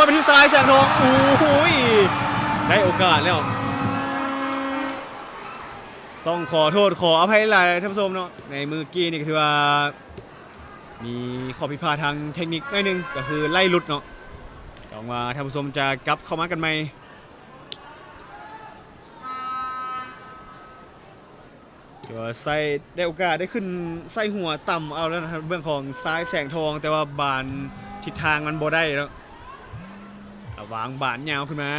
ยไปที่ซ้ายแสงทองโอ้โหได้โอกาสแล้วต้องขอโทษขออภัยหลายท่านผู้ชมเนาะในมือกี้นี่คือว่ามีข้อผิดพลาดทางเทคนิคหน่อยนึงก็คือไล่หลุดเนาะหวังว่าท่านผู้ชมจะกลับเข้ามากันไหมเดี๋ยวใส่ได้โอกาสได้ขึ้นใส่หัวต่ำเอาแล้วนะครับเรื่องของซ้ายแสงทองแต่ว่าบานทิศทางมันบ่ได้แล้ววางบานยาวขึ้นมา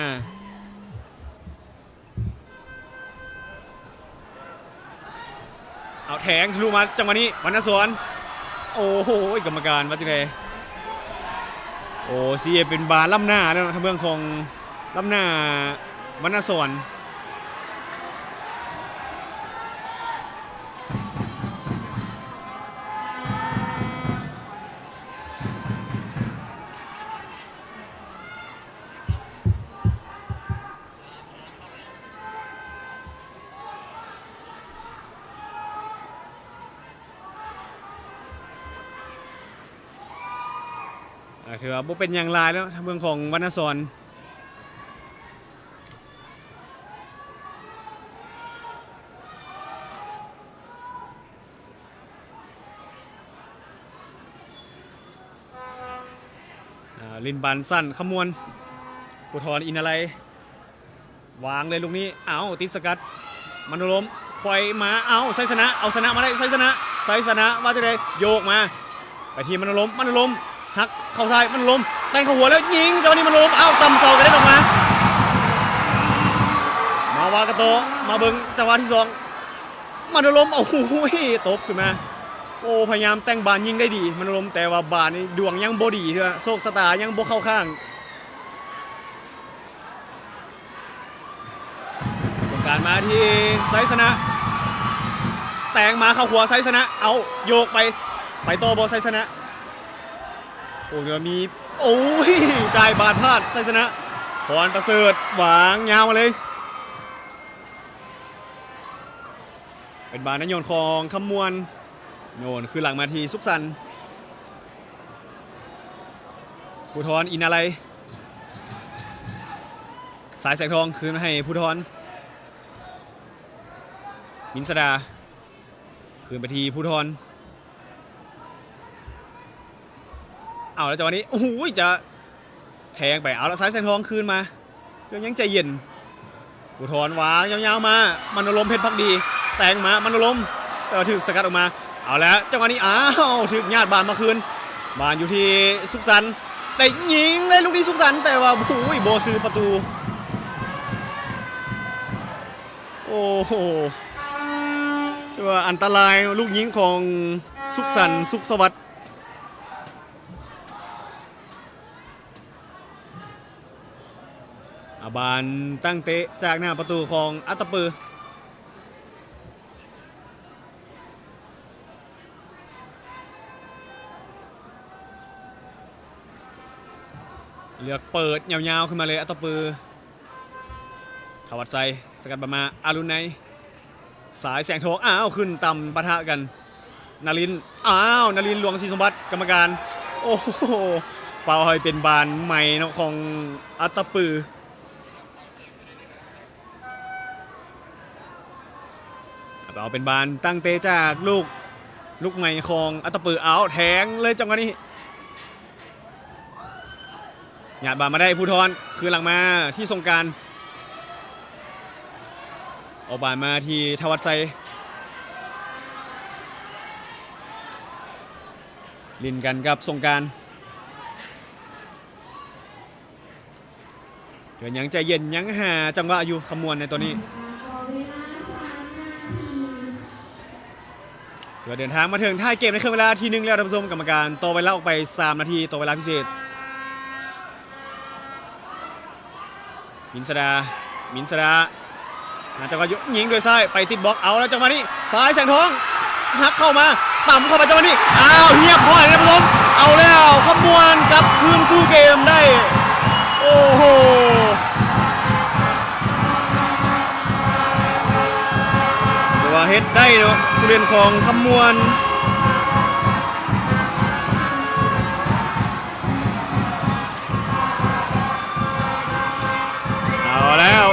เอาแทงทะลุมาจังหวะนี้วรรณสวนโอ้โหกรรมการว่าจังไงโอ้เสียเป็นบานล้ำหน้าแล้วทางเรื่องของล้ำหน้าวรรณสวนถือว่าบ่เป็นอย่างไรแล้วทางเมืองของวรรณสอนลินบันสั้นขมวนกุทรอินอะไรวางเลยลูกนี้เอาติดสกัดมโนรมไขว่มาเอาไซสนะเอาชนะมาได้ไซสนะว่าจะได้โยกมาไปที่มโนรมหักเข้าซ้ายมันล้มแต่งเข้าหัวแล้วยิงเจ้านี่มันล้มเอ้าตำเสากันได้ออกมามาวากาโตมาเบิ้งจังหวะที่สองมันล้มโอ้โหตบขึ้นมาโอ้พยายามแต่งบานยิงได้ดีมันล้มแต่ว่าบานนี่ดวงยังบ่ดีเถอะโชคชะตายังบ่เข้าข้างต้องการมาที่ไซสนะแต่งมาเข้าหัวไซสนะเอาโยกไปโตบอไซสนะโอ้เดี๋ยวมีโอ้ยจ่ายบาดพลาดไซสนะพรประเสริฐหวางยาวมาเลยเป็นบาดนโยนของขมวนโยนคือหลังมาทีสุขสันต์ภูธรอินอะไรสายแสงทองคืนมาให้ภูธรมินสดาคืนไปทีภูธรเอาแล้วจังหวะนี้โอ้โหจะแทงไปเอาแล้วซ้ายแสงทองคืนมายังใจเย็นอุทธรวางยาวๆมามโนรมเพชรพักดีแต่งมามโนรมแต่ถึกสกัดออกมาเอาแล้วจังหวะนี้อ้าวถึกญาติบานมาคืนบานอยู่ที่สุขสันต์ได้ยิงได้ลูกนี้สุขสันต์แต่ว่าโอ้ยโบซื้อประตูโอ้โหว่าอันตรายลูกยิงของสุขสันต์สุขสวัสดิ์บานตั้งเตะจากหน้าประตูของอัตตปือเลือกเปิดยาวๆขึ้นมาเลยอัตตปือถวัดไซสกัดบามาอารุณไนสายแสงทองอ้าวขึ้นต่ำปะทะกันนารินอ้าวนารินหลวงศรีสมบัติกรรมการโอ้โหเป่าให้เป็นบานใหม่ของอัตตปือเอาเป็นบานตั้งเตะจากลูกใหม่ของอัตตปือเอาแทงเลยจังหวะนี้หยาดบานมาได้ภูธรคือหลังมาที่สงการเอาบานมาที่ทวัดไซลินกันกับสงการเดี๋ยวยังใจเย็นยังหาจังหวะอยู่ขมวนในตัวนี้เสือเดินทางมาถึงท้ายเกมในครึ่งเวลาทีนึงแล้วท่านผู้ชมกรรมการโตเวลาออกไป3 นาทีโตเวลาพิเศษมินสดาจังหวะยิงด้วยซ้ายไปติดบล็อกเอาแล้วจังหวะนี้ซ้ายแสงทองหักเข้ามาต่ำเข้าไปจังหวะนี้อ้าวเฮียบพ่อยท่านผู้ชมเอาแล้วขมวนกับคืนสู้เกมได้โอ้โหว่าเฮ็ดได้เนาะผู้เล่นของขมวน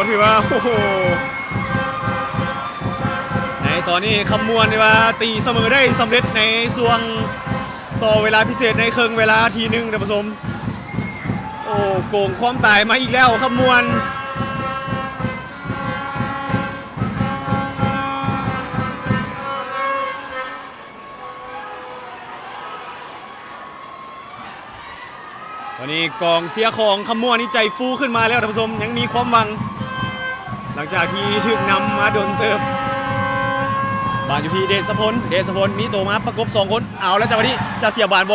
พี่ว่าโอ้โหในตอนนี้คำมวณที่ว่าตีเสมอได้สำเร็จในช่วงต่อเวลาพิเศษในครึ่งเวลาทีหนึ่งท่านผู้ชมโอ้โกงความตายมาอีกแล้วคำมวณตอนนี้กองเสียของคำมวณนี่ใจฟูขึ้นมาแล้วท่านผู้ชมยังมีความหวังหลังจากที่ถึกนำมาโดนเติบบานอยู่ที่เดชพลมีโตมาประกบ2คนเอาแล้วจังหวะนี้จะเสียบานโบ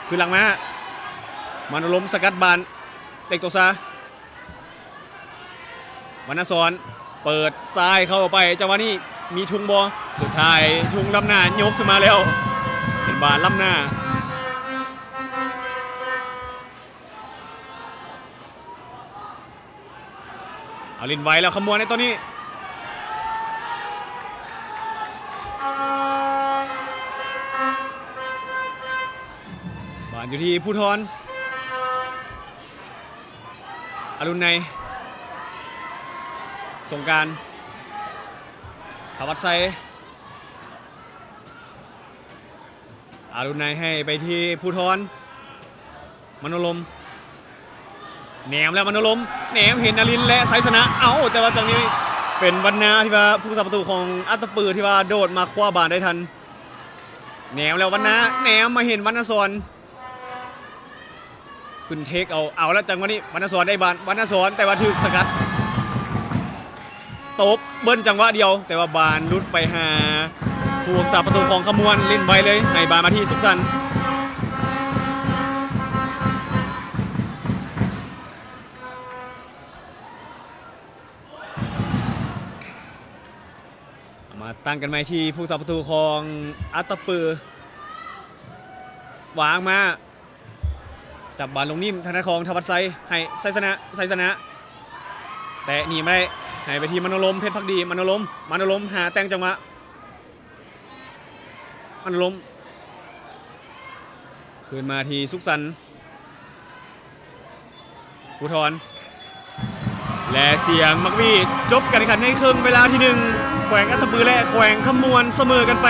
คือหลังมามันล้มสกัดบานเล็กโตซาวรรณสอนเปิดซ้ายเข้าไปจังหวะนี้มีทุงบอสุดท้ายทุงล้ำหน้ายกขึ้นมาแล้วเป็นบานล้ำหน้าเอาลินไว้แล้วขมวณในตัวนี้บานอยู่ที่ผู้ทอนอรุณในสงการภวัตไซอรุณในให้ไปที่ผู้ทอนมโนลมแหนมแล้วมโนลมแหนมเห็นนรินและไซสนะเอ้าแต่ว่าจังนี้เป็นวันนาที่ว่าผู้สับประตูของอัตตปือที่ว่าโดดมาคว้าบานได้ทันแหนมแล้ววันนาแหนมมาเห็นวรรณสอนขึ้นเทคเอาแล้วจังหวะนี้วรรณสอนได้บานวรรณสอนแต่ว่าถึกสกัดตบเบิ้ลจังหวะเดียวแต่ว่าบานลุดไปหาผู้รักษาประตูของขมวณเล่นไปเลยให้บานมาที่สุขสันต์มาตั้งกันใหม่ที่ผู้รักษาประตูของอัตตปือวางมาจับบอลลงนิ่มธนาของทวัตไซให้ไซสนะแต่หนีไม่ได้ให้ไปที่มโนลมเพชรพักดีมโนลมหาแตงจังหวะมโนลมคืนมาที่สุขสันต์ภูทรและเสียงมักวีจบการแข่งขันในครึ่งเวลาที่1แขวงอัตตปือและแขวงขมวณเสมอกันไป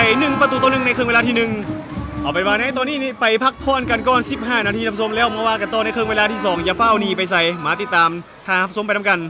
1-1ในครึ่งเวลาที่1เอาไปว่าในตอนนี้นี่ไปพักผ่อนกันก่อน15 นาทีท่านผู้ชมแล้วมาว่ากันต่อในครึ่งเวลาที่2อย่าเฝ้าหนีไปใส่มาติดตามทางผู้ชมไปทำกัน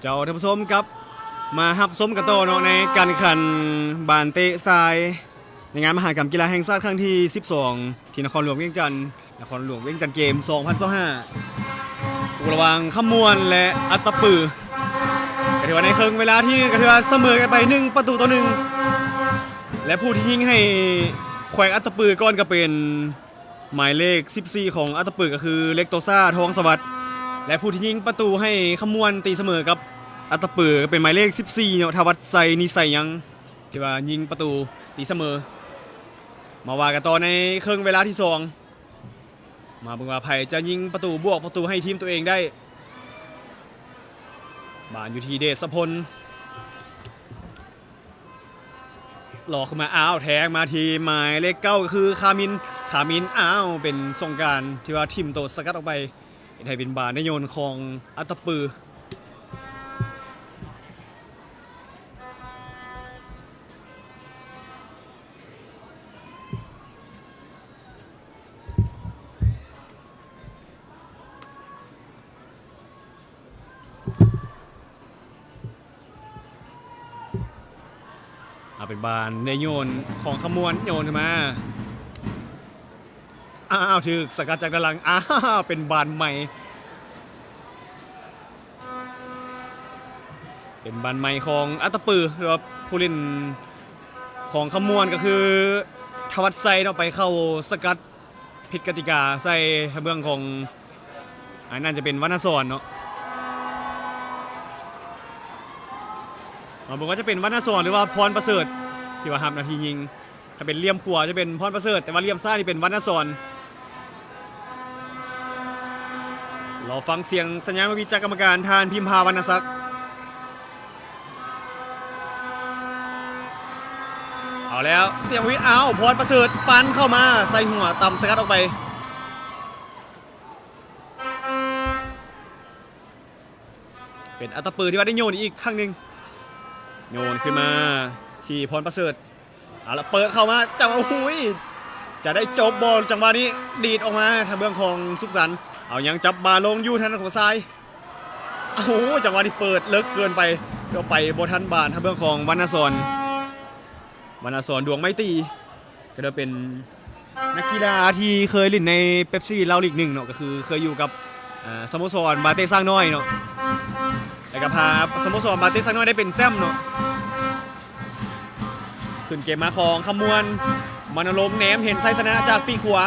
เจ้าท่านผู้ชมครับมาฮับส้มกระโตเนาะในการแข่งขันบานเตะทรายในงานมหกรรมกีฬาแห่งชาติครั้งที่ 12 ที่นครหลวงเวียงจันทร์นครหลวงเวียงจันทร์เกม 2025 คู่ระหว่างขมวนและอัตตปือก็ถือว่าในครึ่งเวลาที่ก็ถือว่าเสมอกันไป1-1และผู้ที่ยิงให้แขวงอัตตปือก่อนก็เป็นหมายเลข 14 ของอัตตปือก็คือเล็กโตซ่าทองสวัสดิ์และผู้ที่ยิงประตูให้ขมวนตีเสมอกับอัตตปือก็เป็นหมายเลข 14 เนาะทวัชไซนิไซยังที่ว่ายิงประตูตีเสมอมาว่ากันต่อในครึ่งเวลาที่ 2มาเบิ่งว่าไผจะยิงประตูบวกประตูให้ทีมตัวเองได้บานอยู่ที่เดชพลหลอกขึ้นมาอ้าวแทงมาทีหมายเลข 9ก็คือคามินอ้าวเป็นทรงการที่ว่าทีมโตสกัดออกไปไทยเป็นบานได้โยนของอัตตปือเป็นบานในโยนของขมวนโยนขึ้นมาอ้าวถึกสกัดจากด้านหลังอ้าวเป็นบานใหม่เป็นบานใหม่ของอัตตปือหรือว่าผู้เล่นของขมวนก็คือทวัชไซเนาะไปเข้าสกัดผิดกติกาใส่เบื้องของน่าจะเป็นวรรณสอนเนาะผมว่าจะเป็นวรรณสอนหรือว่าพรประเสริฐที่ว่าทำนาทียิงถ้าเป็นเลี่ยมขวาจะเป็นพรประเสริฐแต่ว่าเลี่ยมซ้ายนี่เป็นวรรณสอนเราฟังเสียงสัญญาณวิจัยกรรมการทานพิมพาวรรณศักดิ์เอาแล้วเสียงวิเอาพรประเสริฐปันเข้ามาใส่หัวต่ำสกัดออกไปเป็นอัตตปือที่ว่าได้โยนอีกครั้งหนึ่งโยนขึ้นมาที่พรประเสริฐเอาละเปิดเข้ามาจังหวะโอ้ยจะได้จบบอลจังหวะนี้ดีดออกมาทางเบื้องของสุขสันต์เอายังจับบาลงอยู่ทางของซ้ายโอ้โหจังหวะนี้เปิดเลิกเกินไปก็ไปบอทันบานทางเบื้องของวรรณสอนดวงไม่ตีก็จะเป็นนักกีฬาที่เคยเล่นในเป๊ปซี่ลาวลีก1เนาะก็คือเคยอยู่กับสโมสรบาเต้สร้างน้อยเนาะแล้วก็พาสโมสรบาเต้สร้างน้อยได้เป็นแซมเนาะขึ้นเกมมาของขมวนมันอารมณ์แหนมเห็นไซสนะจากปีขวา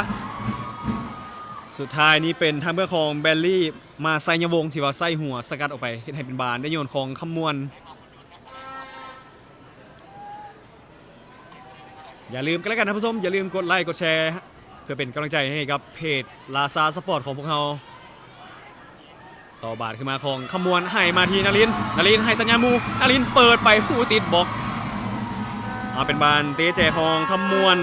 สุดท้ายนี้เป็นทางเบื้องของแบลลี่มาไซยวงที่ว่าไส้หัวสกัดออกไปเห็นให้เป็นบานได้โยนของขมวนอย่าลืมกันแล้วกันท่านผู้ชมอย่าลืมกดไลค์กดแชร์เพื่อเป็นกำลังใจให้กับเพจลาซาสปอร์ตของพวกเราต่อบาทขึ้นมาของขมวนให้มาทีนารินให้สัญญามูนารินเปิดไปผู้ติดบล็อกเป็นบานเตะแจของขมวน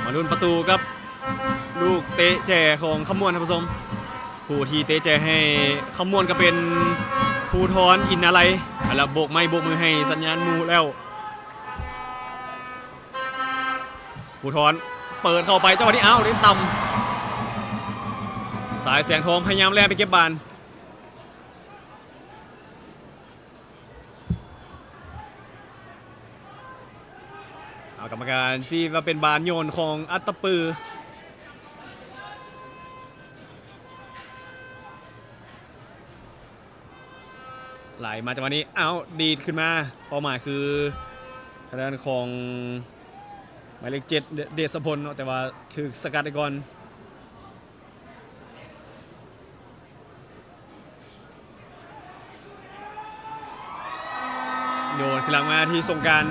มาลุ้นประตูกับลูกเตะแจของขมวนท่านผู้ชมผู้ที่เตะแจให้ขมวนก็เป็นภูทรอินอะไรแล้วโบกไม้โบกมือให้สัญญาณมูแล้วภูทรเปิดเข้าไปจังหวะนี้เล่นต่ำสายแสงทองพยายามแล่นไปเก็บบานกรรมการซีว่าเป็นบานโยนของอัตตปือไหลมาจากวันนี้ดีดขึ้นมาเป้าหมายคือทางด้านของหมายเลข 7เดชพลแต่ว่าถูกสกัดไปก่อนโยนขึ้นหลังมาที่ส่งการ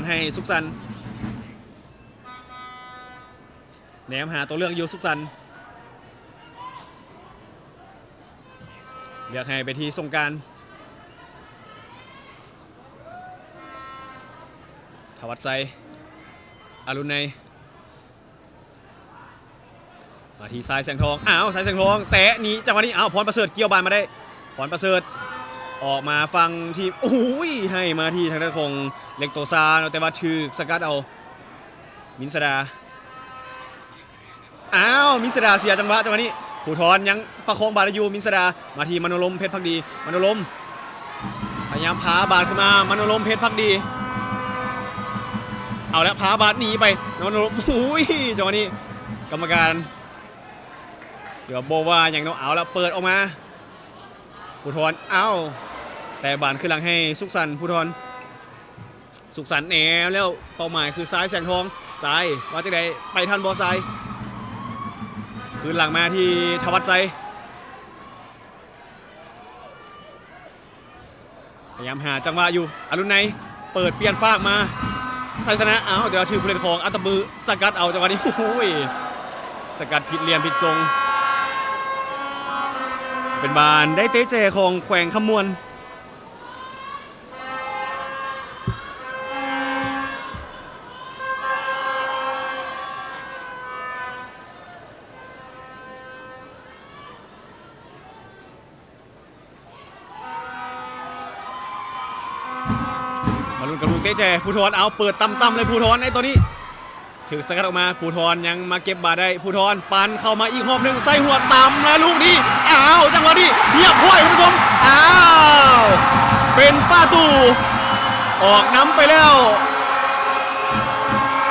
ให้สุขสันต์แหนมหาตัวเลือกอยู่สุขสันต์เลือกให้ไปที่ส่งการทวัชไซอารุณในมาที่สายแสงทองสายแสงทองแตะนี้จังหวะนี้พรประเสริฐเกี่ยวบานมาได้พรประเสริฐออกมาฟังที่ให้มาที่ทางด้านของเล็กโตซาแต่ว่าถือสกัดเอามินสดา อ้าวมินสดาเสียจังหวะนี้ผู้ทอนยังประคองบาลอยู่มินสดามาทีมโนลมเพชรพักดีมโนลมพยายามพาบาลขึ้นมามโนลมเพชรพักดีเอาแล้วพาบาลหนีไปมโนลมอุ้ยจังหวะนี้กรรมการเดี๋ยวโบว่าอย่างน้องเอาแล้วเปิดออกมาผู้ทอนเอาแต่บาลขึ้นหลังให้สุขสันต์ผู้ทอนสุขสันต์แหนแล้วเป้าหมายคือซ้ายแสงทองซ้ายว่าจะได้ไปทันบอลซ้ายคืนหลังมาที่ทวัตไซพยายามหาจังหวะอยู่อรุณไนเปิดเปลี่ยนฟากมาไซสนะเอาเดี๋ยวถือผู้เล่นของอัตบือสกัดเอาจังหวะนี้โอ้ยสกัดผิดเหลี่ยมผิดทรงเป็นบานได้เตะเจของแขวงขมวนมาลุ้นกับลูกเตะเจภูทรเอาเปิดต่ำๆเลยภูทรในตัวนี้ถือสกัดออกมาภูทรยังมาเก็บบาได้ภูทรปันเข้ามาอีกรอบหนึ่งใส่หัวต่ำแล้วลูกนี้อ้าวจังหวะนี้เรียบห้อยคุณผู้ชมอ้าวเป็นป้าตู่ออกน้ำไปแล้ว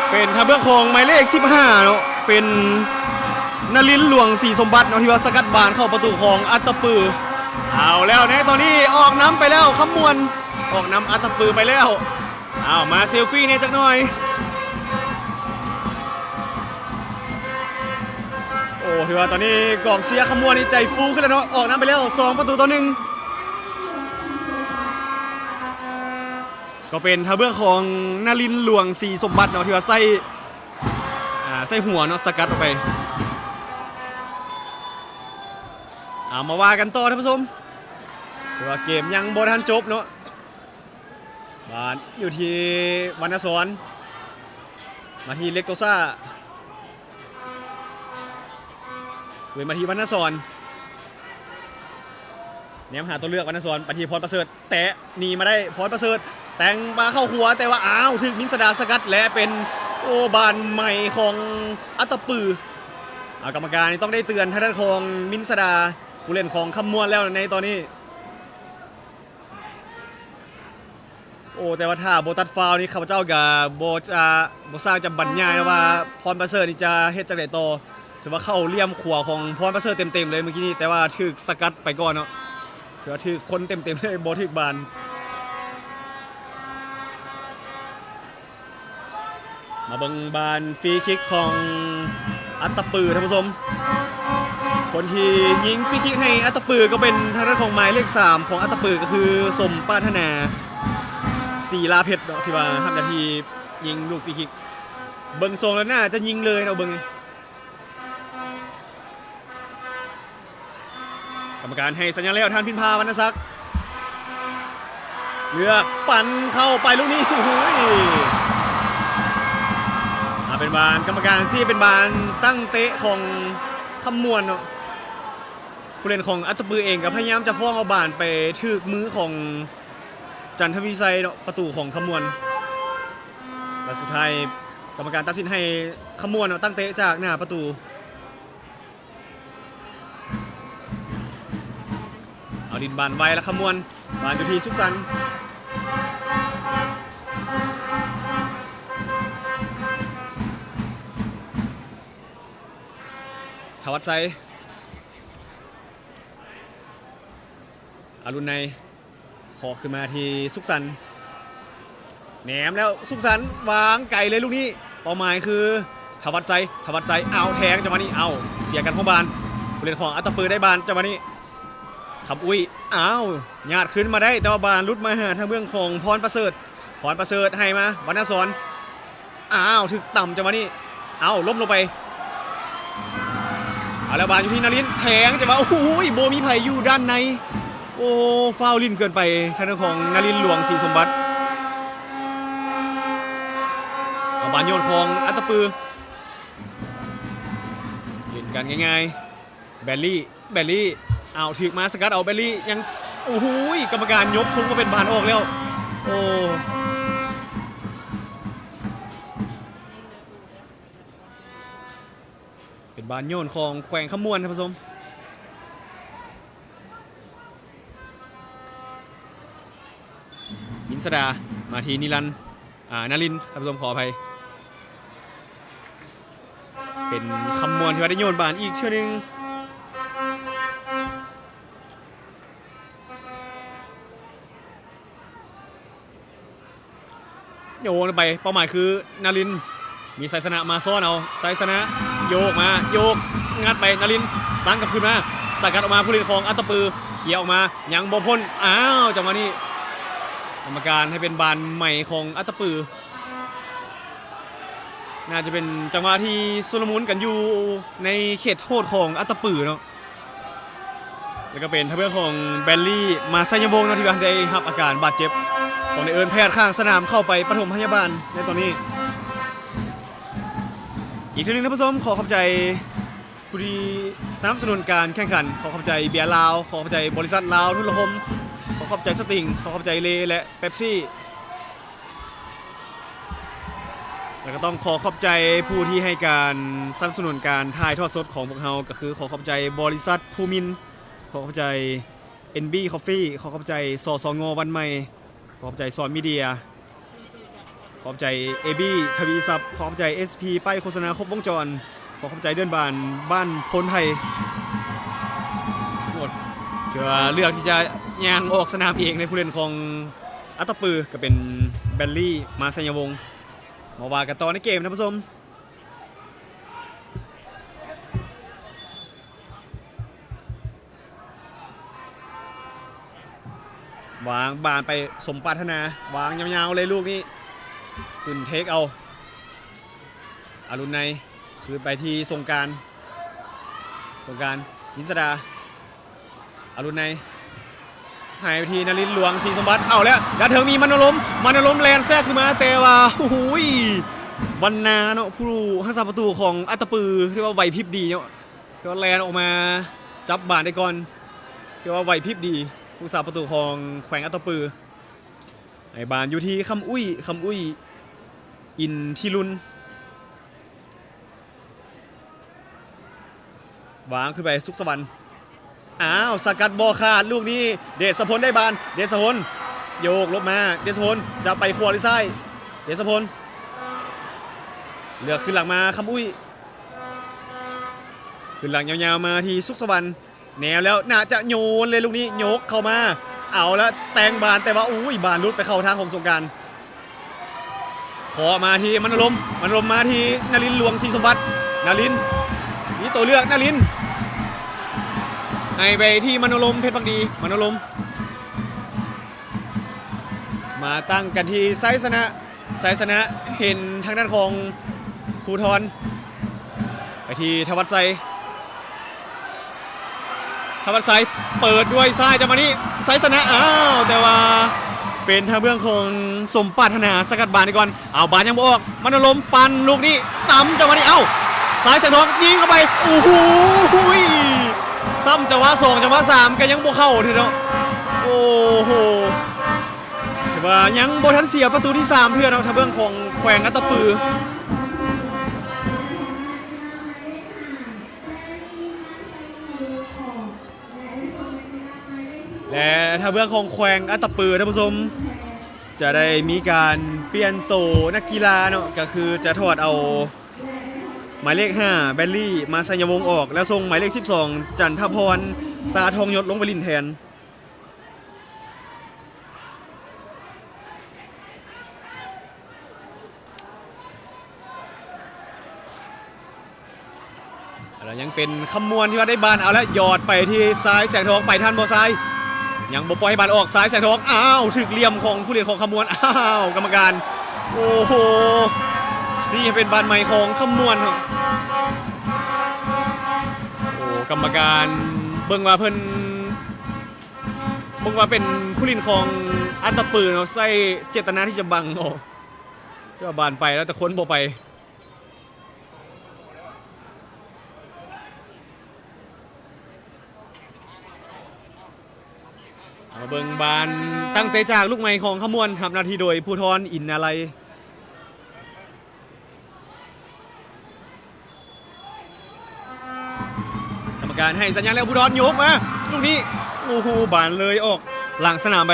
เป็นทางเบื้องของหมายเลข15เนาะเป็นนลินหลวงศรีสมบัติเนาะที่ว่าสกัดบานเข้าประตูของอัตตปือเอาแล้วในตอนนี้ออกน้ำไปแล้วขมวนออกน้ำอัตตปือไปแล้วเอามาเซลฟี่เนี่ยจักหน่อยโอ้ถือว่าตอนนี้กองเชียร์ขมวนนี่ใจฟูขึ้นแล้วเนาะออกน้ำไปแล้ว2-1ก็เป็นทางเบื้องของนลินหลวงศรีสมบัติเนาะที่ว่าใส่หัวเนาะสกัดออกไปเอามาว่ากันต่อท่านผู้ชมถือว่าเกมยังบ่ทันจบเนาะบ้านอยู่ที่วรรณสอนมาที่เล็กโตซ่าเว้นมาที่วรรณสอนเนี่ยหาตัวเลือกวรรณสอนปฏิพรประเสริฐแตะหนีมาได้พรประเสริฐแต่งมาเข้าหัวแต่ว่าอ้าวถึกมินสดาสกัดและเป็นโอบานใหม่ของอัตตปือกรรมการต้องได้เตือนทางด้านของมินสดาผู้เล่นของขมวนแล้วในตอนนี้โอ้แต่ว่าถ้าโบตัดฟาวนี่ข้าพเจ้ากับโบสร้างจะบรรยายว่าพรประเสริฐนี่จะเฮ็ดจังได๋ต่อถือว่าเข้าเลี่ยมขวาของพรประเสริฐเต็มๆเลยเมื่อกี้นี้แต่ว่าถึกสกัดไปก่อนเนาะถือว่าถึกคนเต็มๆเลยบ่ถึกบานมาเบิ่งบานฟรีคิกของอัตตปือท่านผู้ชมคนที่ยิงฟรีคิกให้อัตตปือก็เป็นทางด้านของหมายเลข3ของอัตตปือก็คือสมปรารถนาศิลาเพชรเนาะที่ว่าทำหน้าที่ยิงลูกฟรีคิกเบิ่งทรงแล้วน่าจะยิงเลยเราเบิ่งกรรมการให้สัญญาณแล้วทานพินพาวรรณศักดิ์เลือกปั่นเข้าไปลูกนี้โอ้โหเป็นบานกรรมการซี่เป็นบานตั้งเตะของขมวนเนาะผู้เล่นของอัตตปือเองก็พยายามจะฟ้องเอาบานไปถึกมือของจันทวิไซเนาะประตูของขมวนแต่สุดท้ายกรรมการตัดสินให้ขมวนเนาะตั้งเตะจากหน้าประตูเอาดินบานไว้แล้วขมวนบานอยู่ที่สุขสันต์ทวัตไซอรุณไนขอขึ้นมาที่สุขสันต์แหนมแล้วสุขสันต์วางไก่เลยลูกนี้เป้าหมายคือทวัตไซเอาแทงจังหวะนี้เอาเสียกันของบานผู้เล่นของอัตตปือได้บานจังหวะนี้ขับอุ้ยเอาญาติขึ้นมาได้แต่ว่าบานรุดมาหาทางเบื้องของพรประเสริฐให้มาวรรณสอนอ้าวถึกต่ำจังหวะนี้เอาล้มลงไปเอาแล้วบานอยู่ที่นลินแทงแต่ว่าโอ้โหโบมีไผ่อยู่ด้านในโอ้ฟาวลินเกินไปทางด้านของนลินหลวงศรีสมบัติเอาบานโยนของอัตตปือเล่นกันง่ายๆแบลลี่เอาถึกมาสกัดเอาแบลลี่ยังโอ้โหกรรมการยกทุกมาเป็นบานออกแล้วโอ้เป็น บานโยนของแขวงขมวนท่านผู้ชมยินสดามาทีนิรันดร์นลินท่านผู้ชมขออภัยเป็นขมวนที่ว่าได้โยนบานอีกเชื่อนึงโยนไปเป้าหมายคือนารินมีไซสนะมาซ้อนเอาไซสนะโยกมาโยกงัดไปนารินตั้งกลับขึ้นมาสกัดออกมาผู้เล่นของอัตตปือเขี่ยออกมายังบ่พ้นอ้าวจังหวะนี้กรรมการให้เป็นบานใหม่ของอัตตปือน่าจะเป็นจังหวะที่สุลมุนกันอยู่ในเขตโทษของอัตตปือเนาะแล้วก็เป็นทางเรื่องของแบลลี่มาไซยวงนะที่ได้รับอาการบาดเจ็บต้องได้เอิ้นแพทย์ข้างสนามเข้าไปปฐมพยาบาลในตอนนี้อีกทีนึงท่านผู้ชมขอขอบใจผู้ที่สนับสนุนการแข่งขันขอขอบใจเบียร์ลาวขอขอบใจบริษัทลาวทุนละคมขอขอบใจสติงขอขอบใจเลและเป๊ปซี่แล้วก็ต้องขอขอบใจผู้ที่ให้การสนับสนุนการถ่ายทอดสดของพวกเราก็คือขอขอบใจบริษัทภูมินขอขอบใจ NB Coffee ขอขอบใจสสงวันใหม่ขอบใจซอนมีเดียขอบใจ AB ทวีซับขอบใจ SP ป้ายโฆษณาครบวงจรขอบใจเดือนบ้านพลไทยหมดจะเลือกที่จะย่างออกสนามเองในผู้เล่นของอัตตปือก็เป็นแบลลี่มาไซยวงมาว่ากันต่อในเกมนะผู้ชมวางบานไปสมปรารถนาวางยาวๆเลยลูกนี้ขึ้นเทคเอาอารุณในคือไปที่สงการยินสดาอารุณในหายไปทีนรินทร์หลวงศรีสมบัติเอาแล้วเธอมีมโนลมแลนแทรกขึ้นมาแต่ว่าโอ้โหวันนาเนาะผู้รักษาประตูของอัตตปือที่ว่าไหวพริบดีเนาะที่ว่าแลนออกมาจับบานได้ก่อนที่ว่าไหวพริบดีผู้รักษาประตูของแขวงอัตตปือไอ้บานอยู่ที่คำอุ้ยอินทิรุนวางขึ้นไปสุขสวรรค์อ้าวสกัดบอขาดลูกนี้เดชสพลได้บานเดชสพลโยกลบมาเดชสพลจะไปขวาหรือซ้ายเดชสพลเลือกขึ้นหลังมาคำอุ้ยขึ้นหลังยาวๆมาที่สุขสวรรค์แนวแล้วน่าจะโยนเลยลูกนี้โยกเข้ามาเอาแล้วแตงบานแต่ว่าอุ้ยบานลุดไปเข้าทางของสงการขอมาที่มโนลมมาที่นรินทร์หลวงศรีสมบัตินรินทร์นี่ตัวเลือกนรินทร์ให้ไปที่มโนลมเพชรพักดีมโนลมมาตั้งกันที่ไซสนะเห็นทางด้านของภูทรไปที่ทวัชไซเปิดด้วยซ้ายจะมานี่ไซสนะอ้าวแต่ว่าเป็นทางเบื้องของสมปรารถนาสกัดบานก่อนเอาบานยังบ่ออกมโนลมปันลูกนี้ต่ำจะมานี่เอ้าสายแสงทองยิงเข้าไปโอ้โหซ้ำจังหวะ2จังหวะ3ก็ยังบ่เข้าทีเนาะโอ้โหแต่ว่ายังบ่ทันเสียประตูที่3เพื่อนเอาทางเบื้องของแขวงอัตตปือและทางเบื้องของแขวงอัตตปือท่านผู้ชมจะได้มีการเปลี่ยนโตนักกีฬาเนาะก็คือจะถอดเอาหมายเลข5แบลลี่มาไซยวงออกแล้วส่งหมายเลข12จันทพรสาทองยศลงไปลินแทนแล้วยังเป็นขมวนที่ว่าได้บานเอาแล้วหยอดไปที่ซ้ายแสงทองไปทันบอซ้ายยังบ่ปล่อยบานออกซ้ายแสงทองอ้าวถึกเหลี่ยมของผู้เล่นของขมวนอ้าวกรรมการโอ้โหซี่เป็นบานใหม่ของขมวนโอ้กรรมการเบิ่งว่าเพิ่นเบิ่งว่าเป็นผู้เล่นของอัตตปือเนาะใส่เจตนาที่จะบังโอ้ก็บานไปแล้วแต่คนบ่ไปเบิ่งบานตั้งเตะจากลูกใหม่ของขมวนครับนาทีโดยภูธรอินอะไร การให้สัญญาณแล้วผู้ดอนยกมาลูกนี้โอ้โหบานเลยออกหลังสนามไป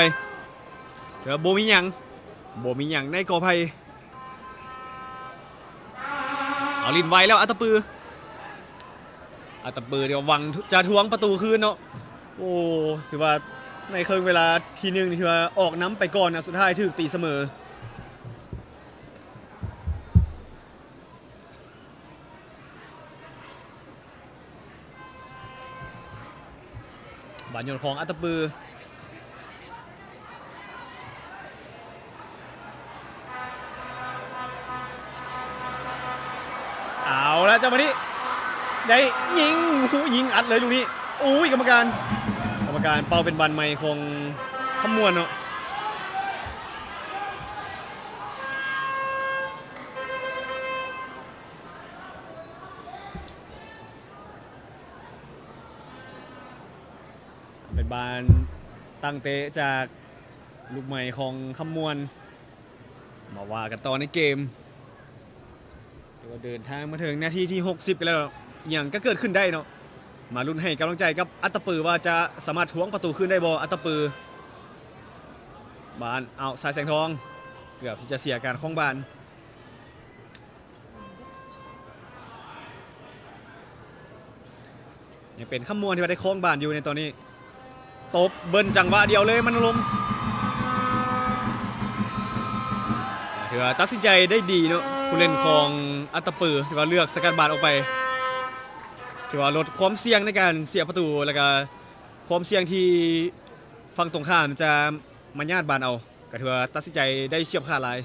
เดี๋ยวโบมีหยังในกอไผ่เอาลินไว้แล้วอัตปือเดี๋ยววังจะทวงประตูคืนเนาะโอ้ถือว่าในครึ่งเวลาทีนึงถือว่าออกน้ำไปก่อนนะสุดท้ายถูกตีเสมอบาลยนของอัตปือเอาแล้วจังหวะนี้ได้ยิงอัดเลยลูกนี้อุ้ยกรรมการเป่าเป็นบันไมคงขมวนเนาะเป็นบานตั้งเตะจากลูกใหม่ของขมวนมาว่ากันต่อในเกมเดินทางมาถึงนาทีที่60กันแล้วอย่างก็เกิดขึ้นได้เนาะมาลุ้นให้กำลังใจกับอัตตปือว่าจะสามารถทวงประตูขึ้นได้บ่อัตตปือบานเอาสายแสงทองเกือบที่จะเสียการคล้องบานยังเป็นขมวนที่ว่าได้คล้องบานอยู่ในตอนนี้ตบเบิ้ลจังหวะเดียวเลยมันลมถือว่าตัดสินใจได้ดีเนาะผู้เล่นของอัตตปือที่ว่าเลือกสกัดบานออกไปถือว่าลดความเสี่ยงในการเสียประตูแล้วก็ความเสี่ยงที่ฝั่งตรงข้ามจะมาญาติบานเอาก็ถือว่าตัดสินใจได้เฉียบขาดหลาย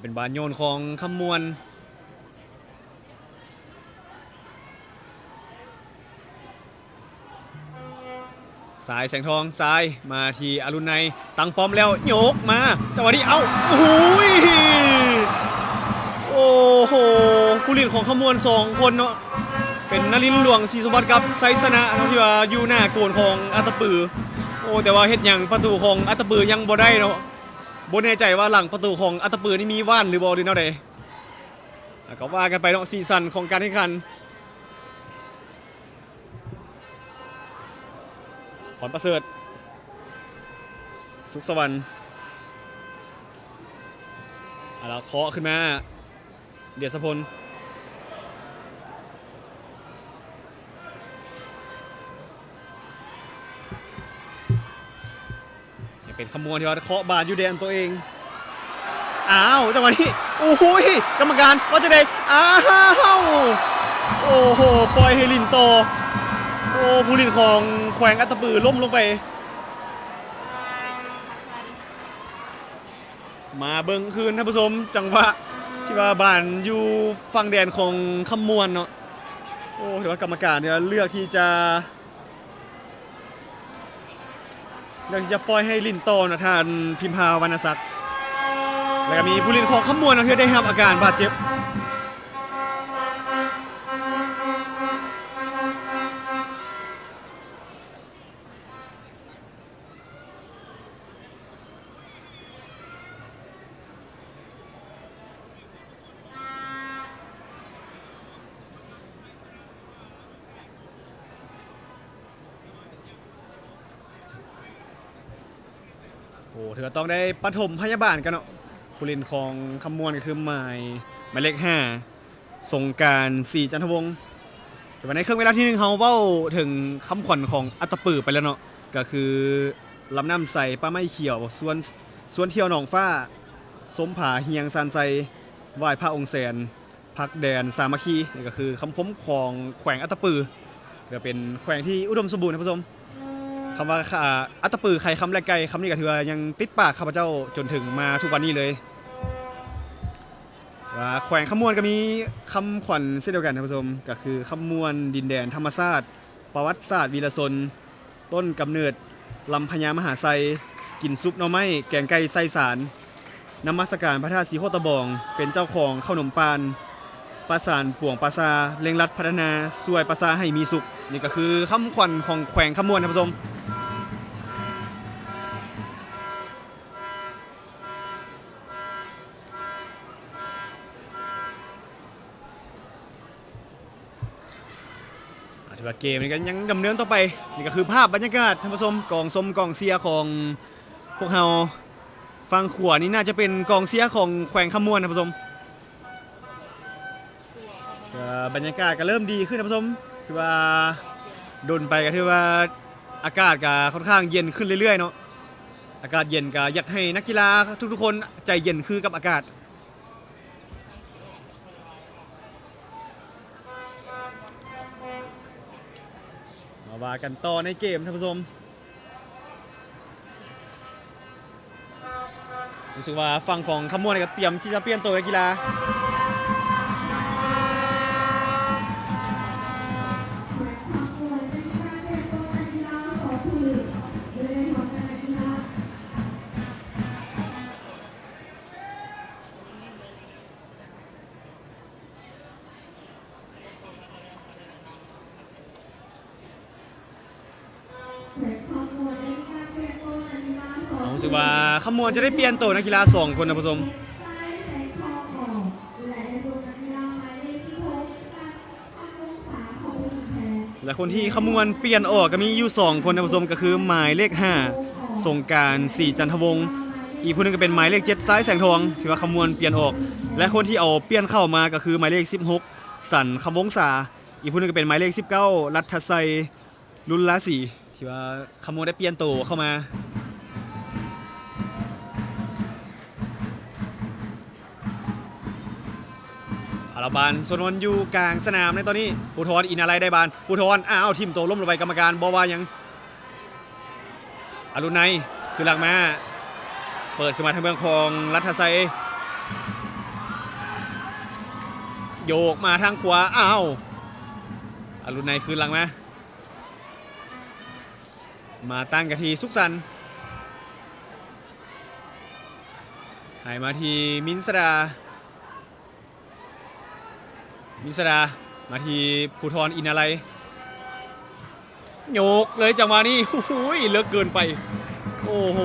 เป็นบานโยนของขมวนสายแสงทองซ้ายมาที่อรุณในตั้งป้อมแล้วโยกมาจังหวะนี้เอ้าโอ้โหผู้เล่นของขมวน2คนเนาะเป็นนรินทร์หลวงศรีสมบัติกับไซสนะที่ว่าอยู่หน้าโกนของอัตตปือโอ้แต่ว่าเฮ็ดหยังประตูของอัตตปือยังบ่ได้เนาะบ่แน่ใจว่าหลังประตูของอัตตปือนี่มีว่านหรือบ่หรือแนวใดก็ว่ากันไปเนาะซีซั่นของการแข่งขันพรประเสริฐสุขสวรรค์แล้วเคาะขึ้นมาเดียรสพลเป็นขมวนที่ว่าเคาะบานอยู่แดนตัวเองอ้าวจังหวะนี้โอ้โหกรรมการว่าจะได้อ้าวโอ้โหปล่อยให้ลินโตโอ้ผู้ลินของแขวงอัตตปือล้มลงไปมาเบิ้งคืนท่านผู้ชมจังหวะที่ว่าบานอยู่ฝั่งแดนของขมวนเนาะโอ้ถือว่ากรรมการเนี่ยเลือกที่จะปล่อยให้ลินโตนะท่านพิมพาวรรณศักดิ์แล้วก็มีผู้เล่นของขมวนนะที่ได้รับอาการบาดเจ็บโอ้เธอต้องได้ปฐมพยาบาลกันเนาะผู้เล่นของขมวนก็คือหมายเลข5สงการ4จันทวงศ์แต่วันในเครื่องเวลาที่1เขาเว้าถึงคำขวัญของอัตตปือไปแล้วเนาะก็คือลำน้ำใสป้าไม้เขียวส่วนเที่ยวหนองฟ้าสมผาเฮียงซานไซไหว้พระองค์แสนพักแดนสามัคคีนี่ก็คือคำคมของแขวงอัตตปือก็เป็นแขวงที่อุดมสมบูรณ์นะผู้ชมคำว่าอัตตปือใครคำแรกไกลคำนี้ก็ถือว่ายังติดปากข้าพเจ้าจนถึงมาทุกวันนี้เลยแขวงขมวนก็มีคำขวัญเช่นเดียวกันท่านผู้ชมก็คือขมวนดินแดนธรรมศาสตร์ประวัติศาสตร์วีรชนต้นกำเนิดลำพญามหาไซกินซุปหน่อไม้แกงไก่ไส้สารนมัสการพระธาตุสีโคตะบองเป็นเจ้าของขนมปานประสานป่วงปราซาเร่งรัดพัฒนาสวยปราซาให้มีสุขนี่ก็คือคำขวัญของแขวงขมวนท่านผู้ชม ว่าเกมนี้ก็ยังดำเนินต่อไปนี่ก็คือภาพบรรยากาศท่านผู้ชมกองเชียร์ของพวกเราฟังขวานี่น่าจะเป็นกองเชียร์ของแขวงขมวนท่านผู้ชมบรรยากาศก็เริ่มดีขึ้นท่านผู้ชมคือว่าดนไปก็ถือว่าอากาศก็ค่อนข้างเย็นขึ้นเรื่อยๆเนาะอากาศเย็นก็อยากให้นักกีฬาทุกๆคนใจเย็นคือกับอากาศมาว่ากันต่อในเกมท่านผู้ชมรู้สึกว่าฝั่งของขมวนก็เตรียมที่จะเปลี่ยนตัวนักกีฬารู้สึกว่าขมวนจะได้เปลี่ยนตัวนักกีฬา2 คนนะผู้ชมและคนที่ขมวนเปลี่ยนออกก็มีอยู่2 คนนะผู้ชมก็คือหมายเลข5สงกรานต์ ศรีจันทวงศ์อีกคนนึงก็เป็นหมายเลข7ซ้ายแสงทองที่ว่าขมวนเปลี่ยนออกและคนที่เอาเปลี่ยนเข้ามาก็คือหมายเลข16สันคำวงศาอีกคนนึงก็เป็นหมายเลข19รัฐชัยลุลลาศรีที่ว่าขมวนได้เปลี่ยนตัวเข้ามาอาราบานส่วนวันอยู่กลางสนามในตอนนี้ภูทรอินอะไรได้บานภูทรทีมโตล้มลงไปกรรมการบอว่ายังอรุณไนคือหลังมาเปิดขึ้นมาทางเมืองของรัฐไซโยกมาทางขวาอรุณไนคือหลังมาตั้งกะทีสุขสันต์ให้มาทีมินสดามาที่ภูทรอินอะไรโยกเลยจังหวะนี้โอ้โหเลิกเกินไปโอ้โห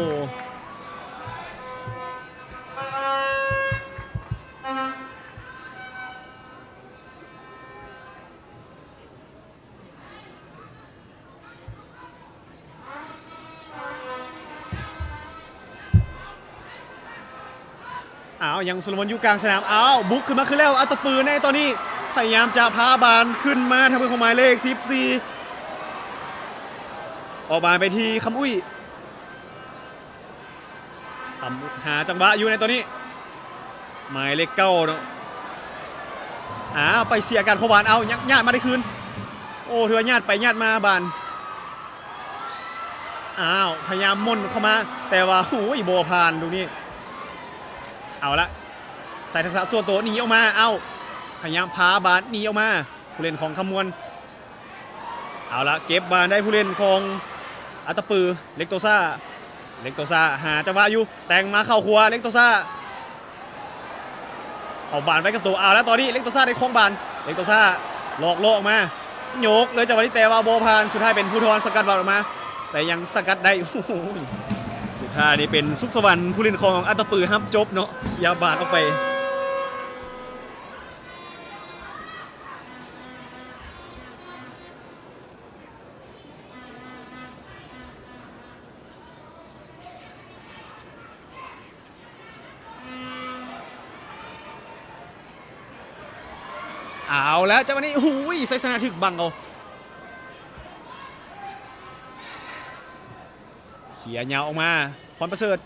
ยังสุลมนอยู่กลางสนามบุกขึ้นมาคือแล้วอัตปืนในตอนนี้พยายามจะพาบานขึ้นมาทางเพื่อนของหมายเลข14ออกบานไปที่คำอุ้ยหาจังหวะอยู่ในตอนนี้หมายเลข9เนาะไปเสียการเข้าบานญาติมาได้คืนโอ้ถือว่าญาติไปญาติมาบานพยายามม่นเข้ามาแต่ว่าโอ้ยโบผ่านตรงนี้เอาละใส่ทักษะส่วนตัวหนีออกมาพยายามพาบาสหนีออกมาผู้เล่นของขมวนเอาละเก็บบาสได้ผู้เล่นของอัตตปือเล็กโตซ่าหาจังหวะอยู่แต่งมาเข้าครัวเล็กโตซ่าเอาบาสไว้กับตัวแล้วตอนนี้เล็กโตซ่าได้คล้องบาสเล็กโตซ่าหลอกโลออกมาโยกเลยจังหวะนี้แต่ว่าโบพานสุดท้ายเป็นภูทรสกัดบาสออกมาแต่ยังสกัดได้สุดท้ายนี่เป็นสุขสวรรค์ผู้เล่นของอัตตปือครับจบเนาะยาบาสออกไปเอาแล้วจังหวะนี้ไซสนาถึกบังเขียยาวออกมาพรประเสริฐ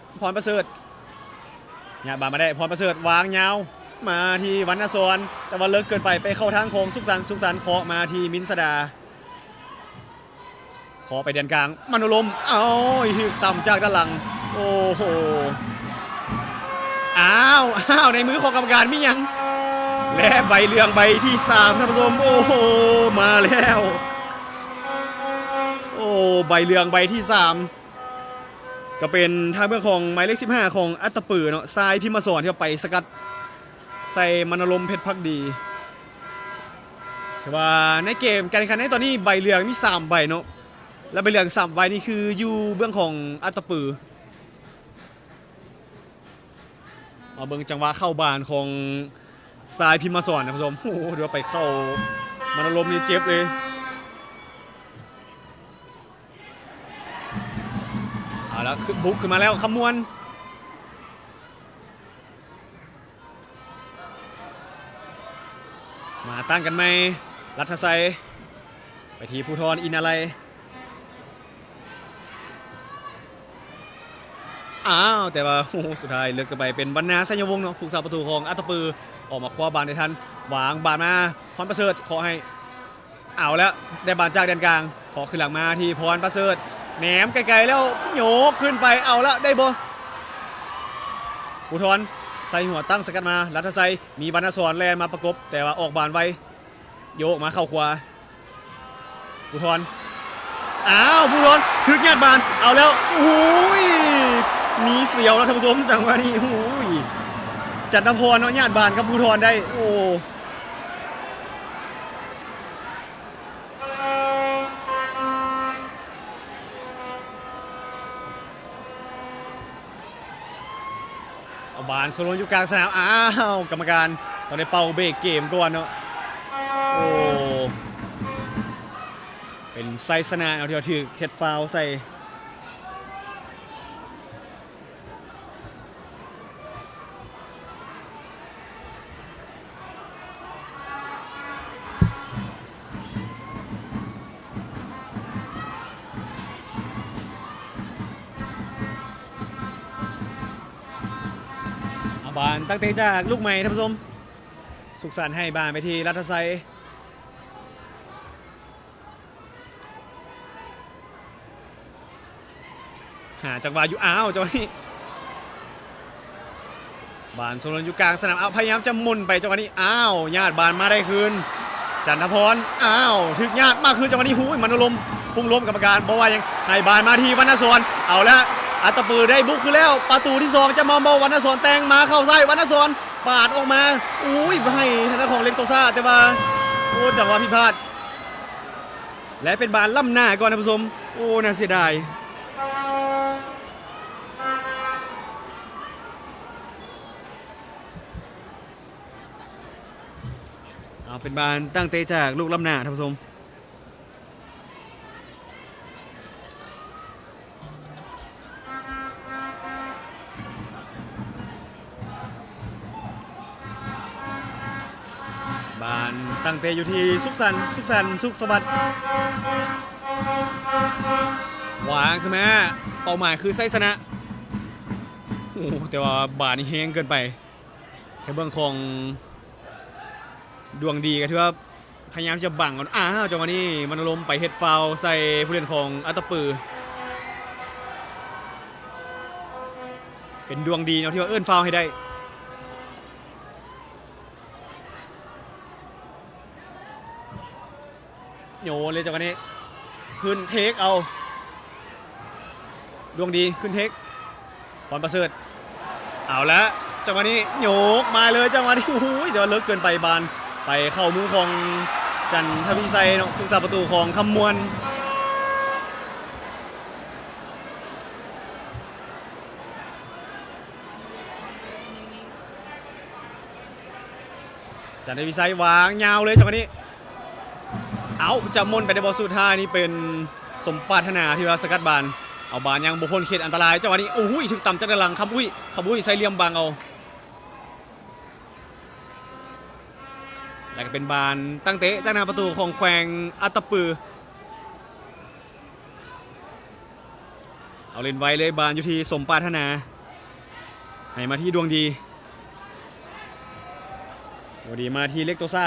เนี่ยบามาได้พรประเสริฐวางยาวมาที่วรรณสอนแต่ว่าเลิกเกินไปเข้าทางของสุขสันต์เคาะมาที่มินสดาเคาะไปเดินกลางมโนลมถึกต่ำจากด้านหลังโอ้โหในมือของกรรมการมียังและใบเหลืองใบที่3ท่านผู้ชมโอ้โหมาแล้วใบเหลืองใบที่3ก็เป็นทางเรื่องของหมายเลข15ของอัตตปือเนาะทรายพิมพ์สอนที่ไปสกัดใส่มโนลมเพชรพักดีแต่ว่าในเกมการแข่งขันในตอนนี้ใบเหลืองมี3ใบเนาะและใบเหลือง3ใบนี่คืออยู่เบื้องของอัตตปือเบื้องจังหวะเข้าบานของทรายพิมพ์สอนนะผู้ชมโอ้โหเดี๋ยวไปเข้ามโนลมนี่เจ็บเลย เอาแล้วบุกขึ้นมาแล้วคำมวณมาตั้งกันไหมรัฐไซไปทีภูธรอินอะไรอ้าวแต่ว่าสุดท้ายเลือกกันไปเป็นบรรณาสัญญวงศ์เนาะผู้สาประตูของอัตตปือออกมาคว้าบาลในทันวางบาลมาพรประเสริฐขอให้เอาแล้วได้บาลจากแดนกลางขอขึ้นหลังมาที่พรประเสริฐแหนมไกลๆแล้วโยกขึ้นไปเอาแล้วได้บอลภูธรใส่หัวตั้งสกัดมารัฐไซมีบรรณาสอนแลนมาประกบแต่ว่าออกบาลไวโยกมาเข้าขวาภูธรอ้าวภูธรถึกญาติบาลเอาแล้วโอ้ยมีเสียวแล้วท่านผู้ชมจังหวะนี้โอ้ยจันทพรเนาะญาติบาลกับภูธรได้โอ้เอาบาลโซโลอยู่กลางสนามอ้าวกรรมการต้องได้เป่าเบรกเกมก่อนเนาะโอ้เป็นไซสนาเอาที่เราถือเฮดฟาวใส่บานตั้งเตะจากลูกใหม่ท่านผู้ชมสุขสันต์ให้บานไปที่รัฐไซหาจังหวะอยู่อ้าวจังหวะนี้บานโซนอยู่กลางสนามเอาพยายามจะมุนไปจังหวะนี้อ้าวญาติบานมาได้คืนจันทพรอ้าวถึกญาติมากคืนจังหวะนี้หูยมันล้มพุ่งล้มกรรมการเพราะว่ายังให้บานมาที่วรรณสอนเอาละอัตตปือได้บุกคือแล้วประตูที่2จะมาวรรณสอนแตงมาเข้าไส้วรรณสอนปาดออกมาอุ้ยให้ทางด้านของเล็กโตซ่าแต่ว่าโอ้จังหวะผิดพลาดและเป็นบานล่ำหน้าก่อนท่านผู้ชมโอ้น่าเสียดายเอาเป็นบานตั้งเตะจากลูกล่ำหน้าท่านผู้ชมบานตั้งเตะอยู่ที่สุขสันต์สุขสวัสดิ์วางคือแม่เป้าหมายคือไซสนะโอ้แต่ว่าบานนี่แห้งเกินไปแค่เบื้องของดวงดีก็ถือว่าพยายามจะบังก่อนอ้าวจังหวะนี้มันล้มไปเฮดฟาวใส่ผู้เล่นของอัตตปือเป็นดวงดีเนาะที่ว่าเอื้อนฟาวให้ได้โยนเลยจังหวะนี้ขึ้นเทคเอาดวงดีขึ้นเทคพรประเสริฐเอาละจังหวะนี้โยกมาเลยจังหวะนี้โอ้โหเดี๋ยวเลิกเกินไปบานไปเข้ามือของจันทวิไซเนาะผู้สาประตูของคำมวณจันทวิไซวางยาวเลยจังหวะนี้เอาจะมนไปในบอลสุดท้ายนี่เป็นสมปรารถนาที่ว่าสกัดบานเอาบานยังบุคคลเขตอันตรายจังหวะนี้โอ้โหถึกต่ำจากด้านหลังคำอุ้ยใส่เหลี่ยมบางเอาแล้วก็เป็นบานตั้งเตะจากหน้าประตูของแขวงอัตตปือเอาเล่นไว้เลยบานอยู่ที่สมปรารถนาให้มาที่ดวงดีมาที่เล็กโตซ่า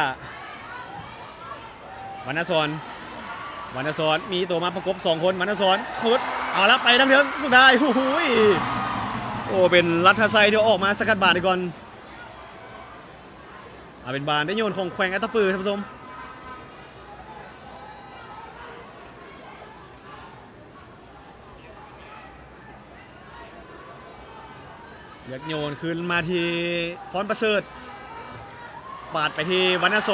วรรณสอนมีตัวมาประกบ2คนวรรณสอนขุดเอาละไปทั้งเถิงสุดท้ายโอ้เป็นรัฐไซเดี๋ยวออกมาสกัดบาดก่อนเอาเป็นบานได้โยนของแขวงอัตตปือท่านผู้ชมอยากโยนคืนมาที่พรประเสริฐปาดไปที่วรรณส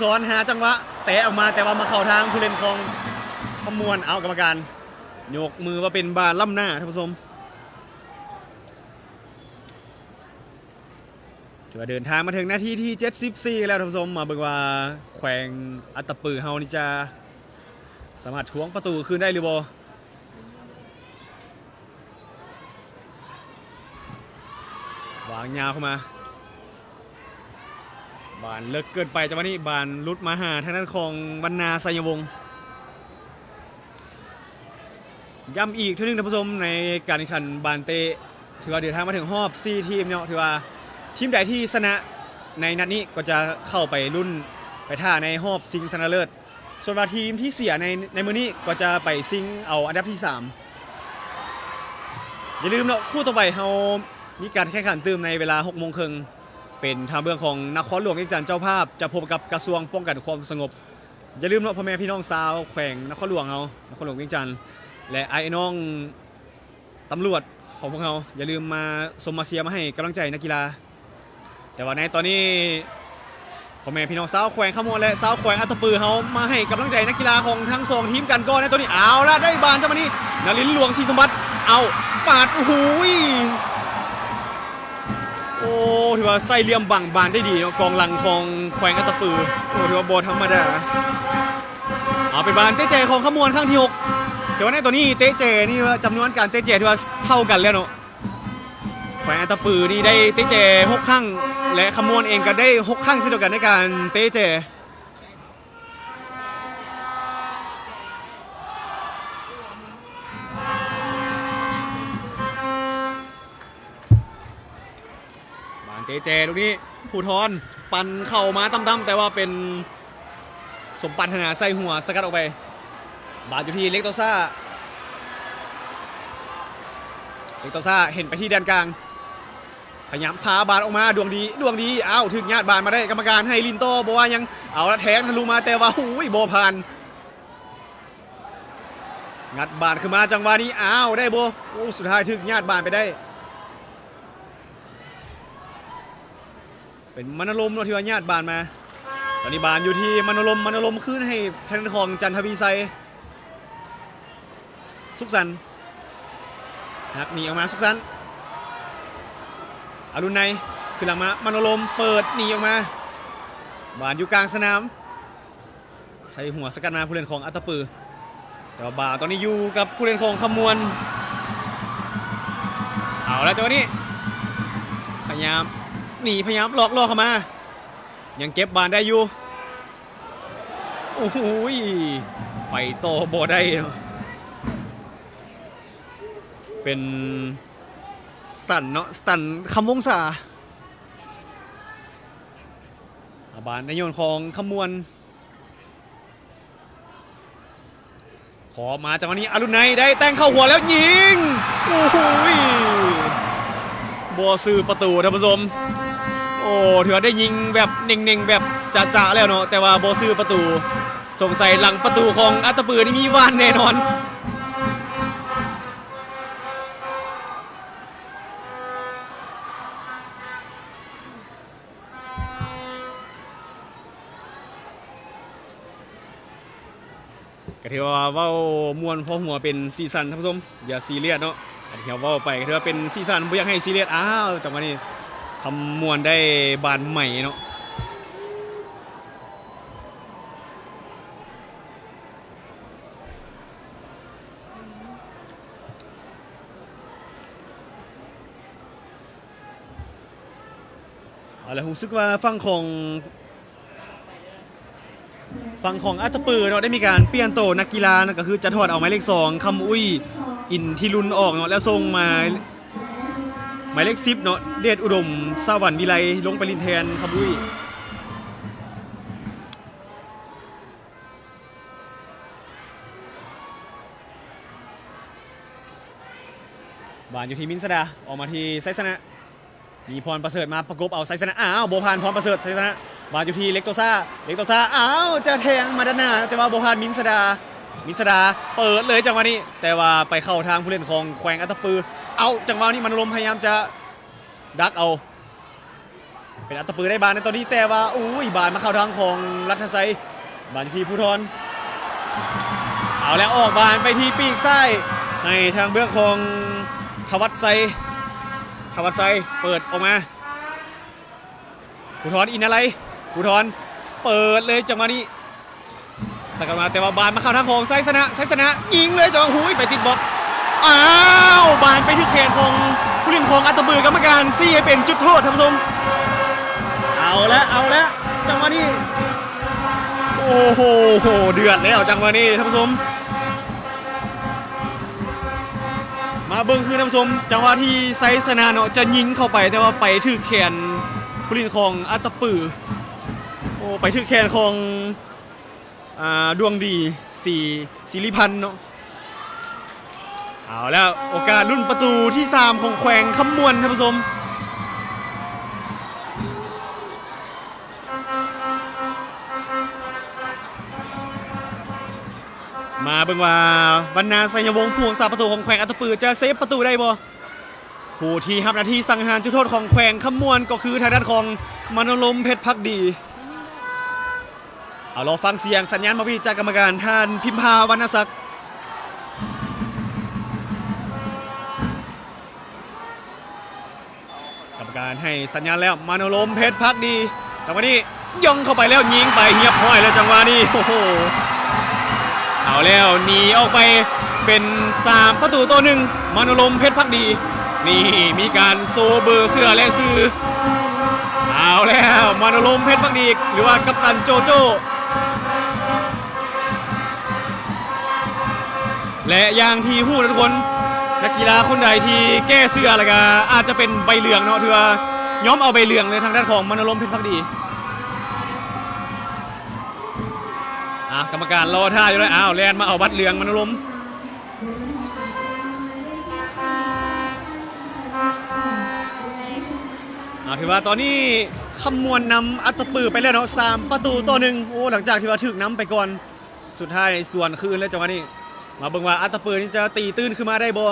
อนหาจังหวะเตะออกมาแต่ว่ามาเข้าทางผู้เล่นของขมวณเอากรรมการยกมือว่าเป็นบานล่ำหน้าท่านผู้ชมถือว่าเดินทางมาถึงนาทีที่74แล้วท่านผู้ชมมาเบิ่งว่าแขวงอัตตปือเฮานี่จะสามารถทวงประตูคืนได้หรือบ่ วางยาวเข้ามาบานเลิกเกินไปจังหวะนี้บานลุดมาหาทางด้านของบรรณาไสยวงศ์ย้ำอีกเท่านึงท่านผู้ชมในการแข่งขันบานเตะถือว่าเดินทางมาถึงรอบ4ทีมเนาะถือว่าทีมใดที่ชนะในนัดนี้ก็จะเข้าไปรุ่นไปท่าในรอบชิงชนะเลิศส่วนว่าทีมที่เสียในมือนี้ก็จะไปซิงเอาอันดับที่3อย่าลืมเนาะคู่ต่อไปเรามีการแข่งขันตื่มในเวลา 18:30 น.เป็นทางเบื้องของนครหลวงเวียงจันทร์เจ้าภาพจะพบกับกระทรวงป้องกันความสงบอย่าลืมเนาะพ่อแม่พี่น้องชาวแขวงนครหลวงเอานครหลวงเวียงจันทร์และไอ้น้องตำรวจของพวกเราอย่าลืมมาสมมาเชียร์มาให้กำลังใจนักกีฬาแต่ว่าในตอนนี้พ่อแม่พี่น้องชาวแขวงขมวนและชาวแขวงอัตตปือเขามาให้กำลังใจนักกีฬาของทั้งสองทีมกันก่อนในตอนนี้เอาละได้บานจังหวะนี้นฤมลหลวงศรีสมบัติเอาปาดโอ้โหโอ้ถือว่าไส้เลี่ยมบังบานได้ดีเนาะกองหลังของแขวงอัตตปือโอ้ถือว่าบอธรรมดาเอาเป็นบานเตะเจของขมวนข้างที่6แต่ว่าในตัวนี้เตะเจนี่จำนวนการเตะเจถือว่าเท่ากันแล้วเนาะแขวงอัตตปือนี่ได้เตะเจ6 ครั้งและขมวนเองก็ได้6 ครั้งเช่นเดียวกันในการเตะเจเตเจลูกนี้ผู้ทอนปั่นเข่ามาตั้มๆแต่ว่าเป็นสมปันธนาใส่หัวสกัดออกไปบาดอยู่ที่เล็กโตซ่าเห็นไปที่แดนกลางพยายามพาบาดออกมาดวงดีอ้าวถึงญาติบาดมาได้กรรมการให้ลินโตบอกว่ายังเอาละแทงทะลุมาแต่ว่าหูยโบผ่านงัดบาดขึ้นมาจังหวะนี้อ้าวได้โบโอ้สุดท้ายถึงญาติบาดไปได้เป็นมโนลมเนาะที่ว่าญาติบานมาตอนนี้บานอยู่ที่มโนลมขึ้นให้ทางของจันทวีไซสุขสันต์หักหนีออกมาสุขสันต์อรุณในคือหลังมามโนลมเปิดหนีออกมาบานอยู่กลางสนามใส่หัวสกัดมาผู้เล่นของอัตตปือแต่ว่าบาตอนนี้อยู่กับผู้เล่นของขมวนเอาแล้วจังหวะนี้พยายามหนีพยายามหลอกล่อเข้ามายังเก็บบานได้อยู่โอ้โหไปโตโบได้เป็นสั่นเนาะสั่นคำวงศาบานในโยนของขมวนขอมาจากวันนี้อรุณไนได้แต่งเข้าหัวแล้วยิงโอ้โหบัวซื้อประตูท่านผู้ชมโอ้ถือว่าได้ยิงแบบเน่งๆแบบจ่าๆแล้วเนาะแต่ว่าโบซื้อประตูสงสัยหลังประตูของอัตตปือนี่มีว่านแน่นอนก็ถือว่าเว้ามวนพอหัวเป็นซีซั่นท่านผู้ชมอย่าซีเรียสเนาะเดี๋ยวเว้าไปก็ถือว่าเป็นซีซั่นไม่อยากให้ซีเรียสอ้าวจังหวะนี้คำมวลได้บานใหม่เนาะอะไรผมรู้สึกว่าฝั่งของอัตตปือเนาะได้มีการเปลี่ยนโตนักกีฬานะก็คือจะถอดเอาหมายเลข2คำอุ้ยอินทิรุนออกเนาะแล้วส่งมาหมายเลข10เนาะเดชอุดมสวรรค์วิไลลงไปลินแทนคำอุ้ยบานอยู่ที่มินสดาออกมาที่ไซสนะมีพรประเสริฐมาประกบเอาไซสนะอ้าวโบพานพรประเสริฐไซสนะบานอยู่ที่เล็กโตซ่าอ้าวจะแทงมาด้านหน้าแต่ว่าโบพานมินสดาเปิดเลยจังหวะนี้แต่ว่าไปเข้าทางผู้เล่นของแขวงอัตตปือเอาจังหวะนี้มันลมพยายามจะดักเอาเป็นอัตตปือได้บานในตอนนี้แต่ว่าอุ้ยบานมาเข้าทางของรัฐไซบานอยู่ที่ผู้ทอนเอาแล้วออกบานไปที่ปีกซ้ายในทางเบื้องของทวัตไซเปิดออกมาผู้ทอนอินอะไรผู้ทอนเปิดเลยจังหวะนี้สกัดมาแต่ว่าบานมาเข้าทางของไซสนะยิงเลยจังหวะหุยไปติดบล็อกอ้าวบานไปที่แขนของผู้ ผู้เล่นของอัตตปือกรรมการซี่ให้เป็นจุดโทษท่านผู้ชมเอาละจังหวะนี้โอ้โหเดือดแล้วจังหวะนี้ท่านผู้ชมมาเบิ้งคือท่านผู้ชมจังหวะที่ไซสนาเนาะจะยิงเข้าไปแต่ว่าไปถือแขนผู้เล่นของอัตตปือโอ้ไปถือแขนของดวงดีศิริพันธ์เนาะเอาแล้วโอกาสรุ่นประตูที่3ของแขวงคำมวนท่านผู้ชมมาเบิ่งว่าบรรณาไสยวงศ์ผู้รักษาประตูของแขวงอัตตปือจะเซฟประตูได้บ่ผู้ที่รับหน้าที่สังหารจุดโทษของแขวงคำมวนก็คือทางด้านของมโนรมเพชรภักดีเอาเราฟังเสียงสัญญาณมาวิจากกรรมการท่านพิมพาวรรณศักดิ์กรรมการให้สัญญาณแล้วมโนรมเพชรภักดีจังหวะนี้ย่องเข้าไปแล้วยิงไปเหียบห้อยแล้วจังหวะนี้โอ้โหเอาแล้วหนีออกไปเป็น3ประตูต่อ1มโนรมเพชรภักดีนี่มีการโซเบอร์เสื้อและซื้อเอาแล้วมโนรมเพชรภักดีหรือว่ากัปตันโจโจ้และอย่างที่หู้นะทุกคนนักกีฬาคนใดที่แก้เสื้ออะไรก็อาจจะเป็นใบเหลืองเนาะถือว่าย้อมเอาใบเหลืองเลยทางด้านของมโนรมเพชรภักดีกรรมการรอท่าอยู่เลยแลนมาเอาบัตรเหลืองมโนรมถือว่าตอนนี้คำมวลนำอัตตปือไปแล้วเนาะ3ประตูต่อ1โอ้หลังจากที่ว่าถึกน้ำไปก่อนสุดท้ายส่วนคืนแล้วจังหวะนี้มาเบิ่งว่าอัตตปือนี่จะตีตื้นขึ้นมาได้บ่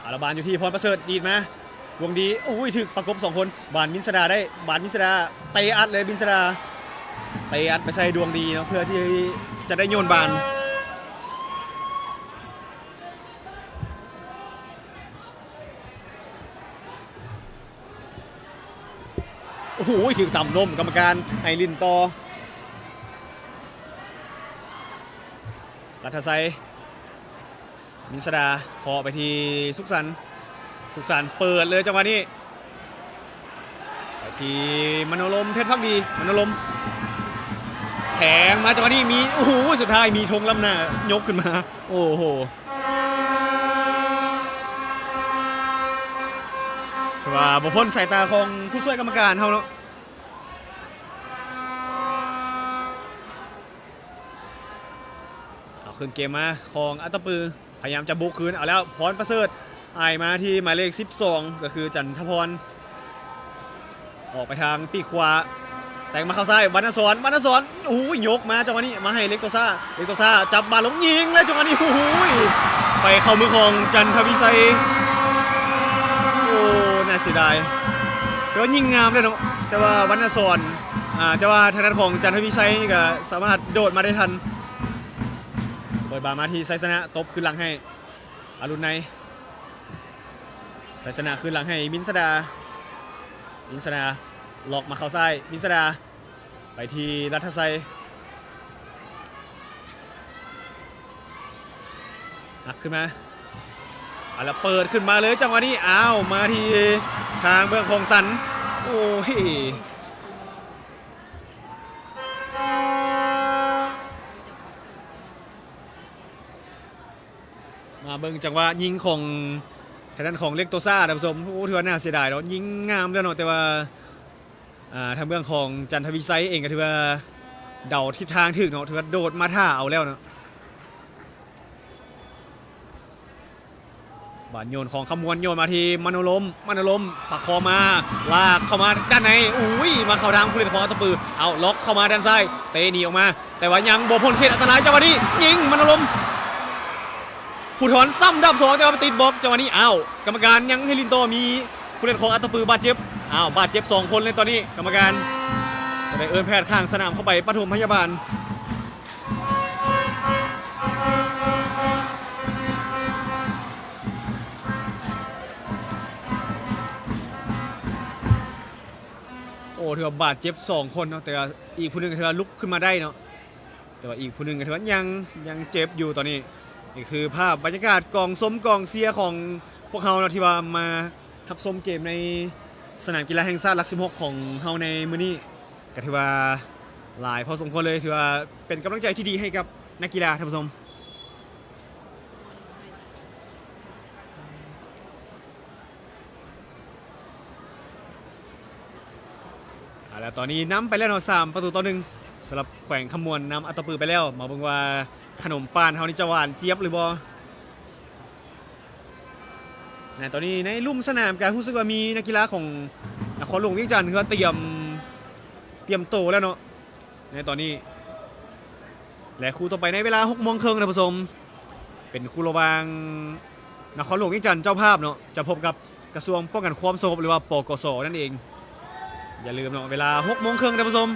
อาราบานอยู่ที่พรประเสริฐดีดมาวงดีโอ้ยถึกประกบ2คนบานมินสดาได้บานมินสดาเตะอัดเลยมินสดาเตะอัดไปใส่ดวงดีเนาะเพื่อที่จะได้โยนบานโอ้โหถึงต่ำลมกรรมการไอรินต่อรัฐไซมินสดาขอไปที่สุขสันต์เปิดเลยจังหวะนี้ไปที่มโนรมเพชรภักดีมโนรมแผงมาจังหวะนี้มีโอ้โหสุดท้ายมีธงล้ำหน้ายกขึ้นมาโอ้โหว่าบุพพลสายตาของผู้ช่วยกรรมการเขาเนาะเอาขึ้นเกมมาของอัตตปือพยายามจะบุกคืนเอาแล้วพรประเสริฐไอมาที่หมายเลข12ก็คือจันทพรออกไปทางปีกขวาแต่งมาเข้าซ้ายวรรณสอนโอ้ยยกมาจังหวะนี้มาให้เล็กโตซ่าจับบาลงยิงแล้วจังหวะนี้โอ้ยไปเข้ามือของจันทวิไสโอ้น่าเสียดายแต่ว่ายิงงามเลยเนาะแต่ว่าวรรณสอนแต่ว่าทางด้านของจันทวิไสก็สามารถโดดมาได้ทันเปิดบามาที่ไซสนะตบคืนหลังให้อรุณในไซสนะคืนหลังให้มินสดาล็อกมาเข้าซ้ายมินสดาไปที่รัฐไซหักขึ้นมาแล้วเปิดขึ้นมาเลยจังหวะนี้มาที่ทางเบื้องของสันโอ้ยมาเบิ่งจังหวะยิงของทางด้านของเล็กโตซ่าท่านผู้ชมโอ้ถือว่าน่าเสียดายเนาะยิงงามแล้วเนาะแต่ว่าทางเบื้องของจันทวิไซเองก็ถือว่าเดาทิศทางถึงเนาะถือว่าโดดมาท่าเอาแล้วเนาะบาลโยนของขมวนโยนมาที่มโนรมปักคอมาลากเข้ามาด้านในอุ้ยมาเข้าทางผู้เล่นของอัตตปือเอาล็อกเข้ามาด้านซ้ายเตะหนีออกมาแต่ว่ายังบ่พ้นเขตอันตรายจังหวะนี้ยิงมโนรมผู้ถอนซ้ำดับ2แต่ว่าติดบล็อกจังหวะนี้กรรมการยังให้ลินโตมีผู้เล่นของอัตตปือบาดเจ็บบาดเจ็บ2คนเลยตอนนี้กรรมการจะได้เอิ้นแพทย์ข้างสนามเข้าไปปฐมพยาบาลโอ้ถือว่าบาดเจ็บ2คนเนาะแต่อีกผู้นึงถือว่าลุกขึ้นมาได้เนาะ แต่ว่าอีกผู้หนึ่งก็ถือว่ายังเจ็บอยู่ตอนนี้นี่คือภาพบรรยากาศกองส้มกองเชียร์ของพวกเฮาเนาะที่ว่ามาทับชมเกมในสนามกีฬาแห่งชาติหลัก16ของเฮาในมื้อนี้ก็ถือว่าหลายพอสมควรเลยถือว่าเป็นกำลังใจที่ดีให้กับนักกีฬาท่านผู้ชมแล้วตอนนี้นำไปแล้วเนาะ3-1สำหรับแขวงขมวนนำอัตตปือไปแล้วมาเบิ่งว่าขนมปานเฮานี่จะหวานเจี๊ยบหรือบ่ตอนนี้ในลุ่มสนามการรู้สึกว่ามีนักกีฬาของนครหลวงเวียงจันทร์เขาเตรียมโตแล้วเนาะในตอนนี้และคู่ต่อไปในเวลา 18:30 น.ท่านผู้ชมเป็นคู่ระหว่างนครหลวงเวียงจันทร์เจ้าภาพเนาะจะพบกับกระทรวงป้องกันความสงบหรือว่าปกส.นั่นเองอย่าลืมเนาะเวลา 18:30 น.ท่านผู้ชม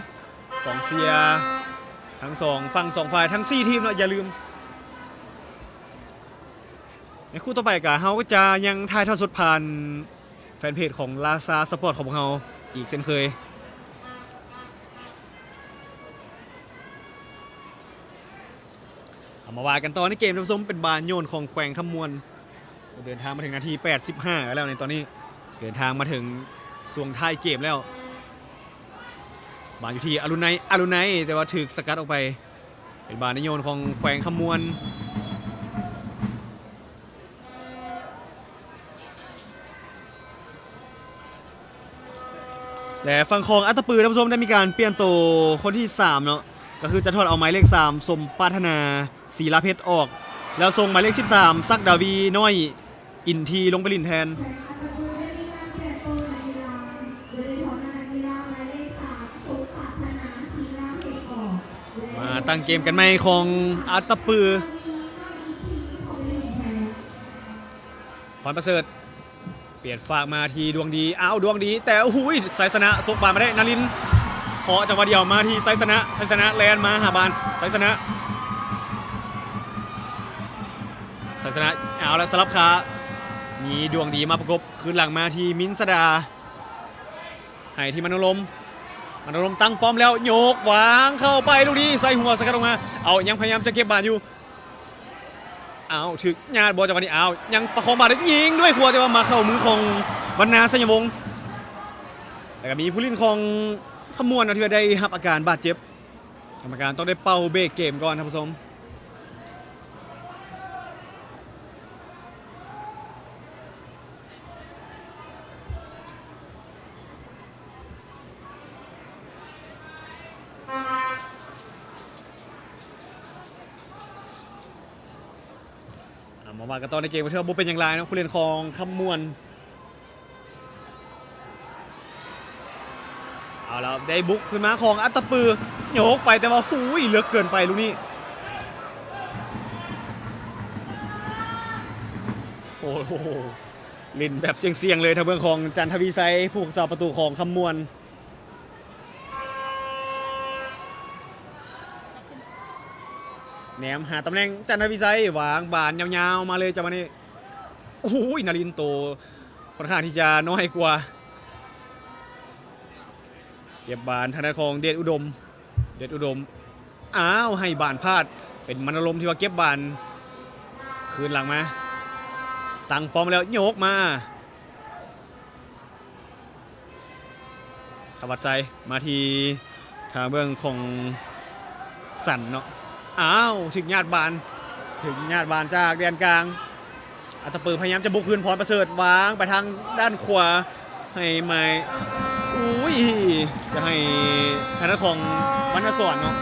กองเชียร์ทั้ง2ฝั่ง2ฝ่ายทั้ง4ทีมเนาะอย่าลืมในคู่ต่อไปกับเฮาก็จะยังถ่ายทอดสดผ่านแฟนเพจของลาซาสปอร์ตของพวกเฮาอีกเช่นเคยเอามาว่ากันต่อในเกมท่านผู้ชมเป็นบานโยนของแขวงขมวนเดินทางมาถึงนาที85แล้วในตอนนี้เดินทางมาถึงช่วงท้ายเกมแล้วบานอยู่ที่อรุณัยแต่ว่าถูกสกัดออกไปเป็นบานโยนของแขวงขมวนและฝั่งของอัตตปือท่านผู้ชมได้มีการเปลี่ยนตัวคนที่3เนาะก็คือจะทอดเอาหมายเลข3สมปรารถนาศรีลาเพชรออกแล้วส่งหมายเลข13ซักดาวีน้อยอินทีลงไปลินแทนมาตั้งเกมกันใหม่ของอัตตปือพรประเสริฐเปลี่ยนฝากมาทีดวงดีดวงดีแต่โอ้โหไซสนะส่งบาลมาได้นารินขอจังหวะเดียวมาที่ไซสนะแลนมาหาบานไซสนะแล้วสลับขามีดวงดีมาประกบคืนหลังมาที่มินสดาให้ที่มโนรมตั้งป้อมแล้วโยกวางเข้าไปลูกนี้ใส่หัวสกัดออกมายังพยายามจะเก็บบาลอยู่ถึกญาติบอลจังหวะนี้ยังประคองบาดยิงด้วยขวดแต่ว่ามาเข้ามือของวรรณาสัญญวงศ์แต่ก็มีผู้เล่นของขมวนที่ได้รับอาการบาดเจ็บกรรมการต้องได้เป่าเบรกเกมก่อนท่านผู้ชมมาว่ากันตอนในเกมว่าเธอบุเป็นอย่างไรนะผู้เล่นของขมวนแล้วได้บุกขึ้นมาของอัตตปือโยกไปแต่ว่าหูยเลือกเกินไปลูกนี้โอ้โหลินแบบเสี่ยงเลยทางเบื้องของจันทวีไซผู้รักษาประตูของขมวนแหนมหาตำแหน่งจันทวิไซวางบานยาวๆมาเลยจังหวะนี้โอ้โหนารินโตค่อนข้างที่จะน้อยกว่าเก็บบานทางด้านของเดชอุดมให้บานพลาดเป็นมโนรมที่ว่าเก็บบานคืนหลังมาตั้งป้อมแล้วโยกมาขวัดไซมาทีทางเบื้องของสันเนาะถึงญาติบานจากแดนกลางอัตตปือพยายามจะบุกคืนพรประเสริฐวางไปทางด้านขวาให้ไม้จะให้ทางด้านของวรรณสอนเนาะ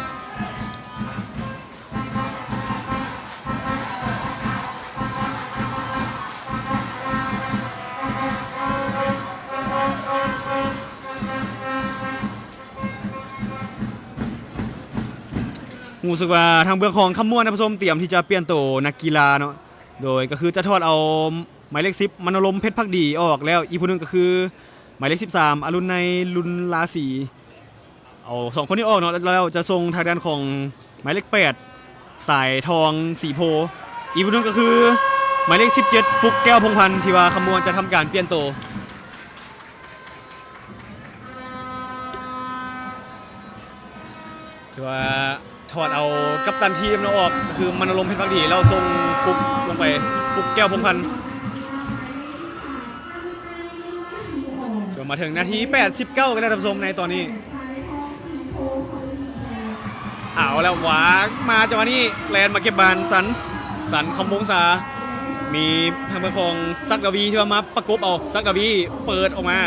รู้สึกว่าทางเบื้องของขมวนนะผู้ชมเตรียมที่จะเปลี่ยนตัวนักกีฬาเนาะโดยก็คือจะทอดเอาหมายเลข10มโนรมเพชรพักดีออกแล้วอีกคนนึงก็คือหมายเลข13อรุณในลุนลาสีเอา2คนนี้ออกเนาะแล้วจะส่งทางด้านของหมายเลข8สายทองสีโพอีกคนนึงก็คือหมายเลข17ฟุกแก้วพงพันธ์ที่ว่าขมวนจะทำการเปลี่ยนตัวถือว่า ถอดเอากัปตันทีมเราออกคือมนรมเพชรพักดีเราส่งฟุกลงไปฟุกแก้วพงพันธ์จนมาถึงนาที89กันแล้วท่านผู้ชมในตอนนี้เอาแล้วหวางมาจังหวะนี้แลนมาเก็บบานสันคำวงศามีทางของซักดาวีที่ว่ามาประกบเอาซักดาวีเปิดออกมา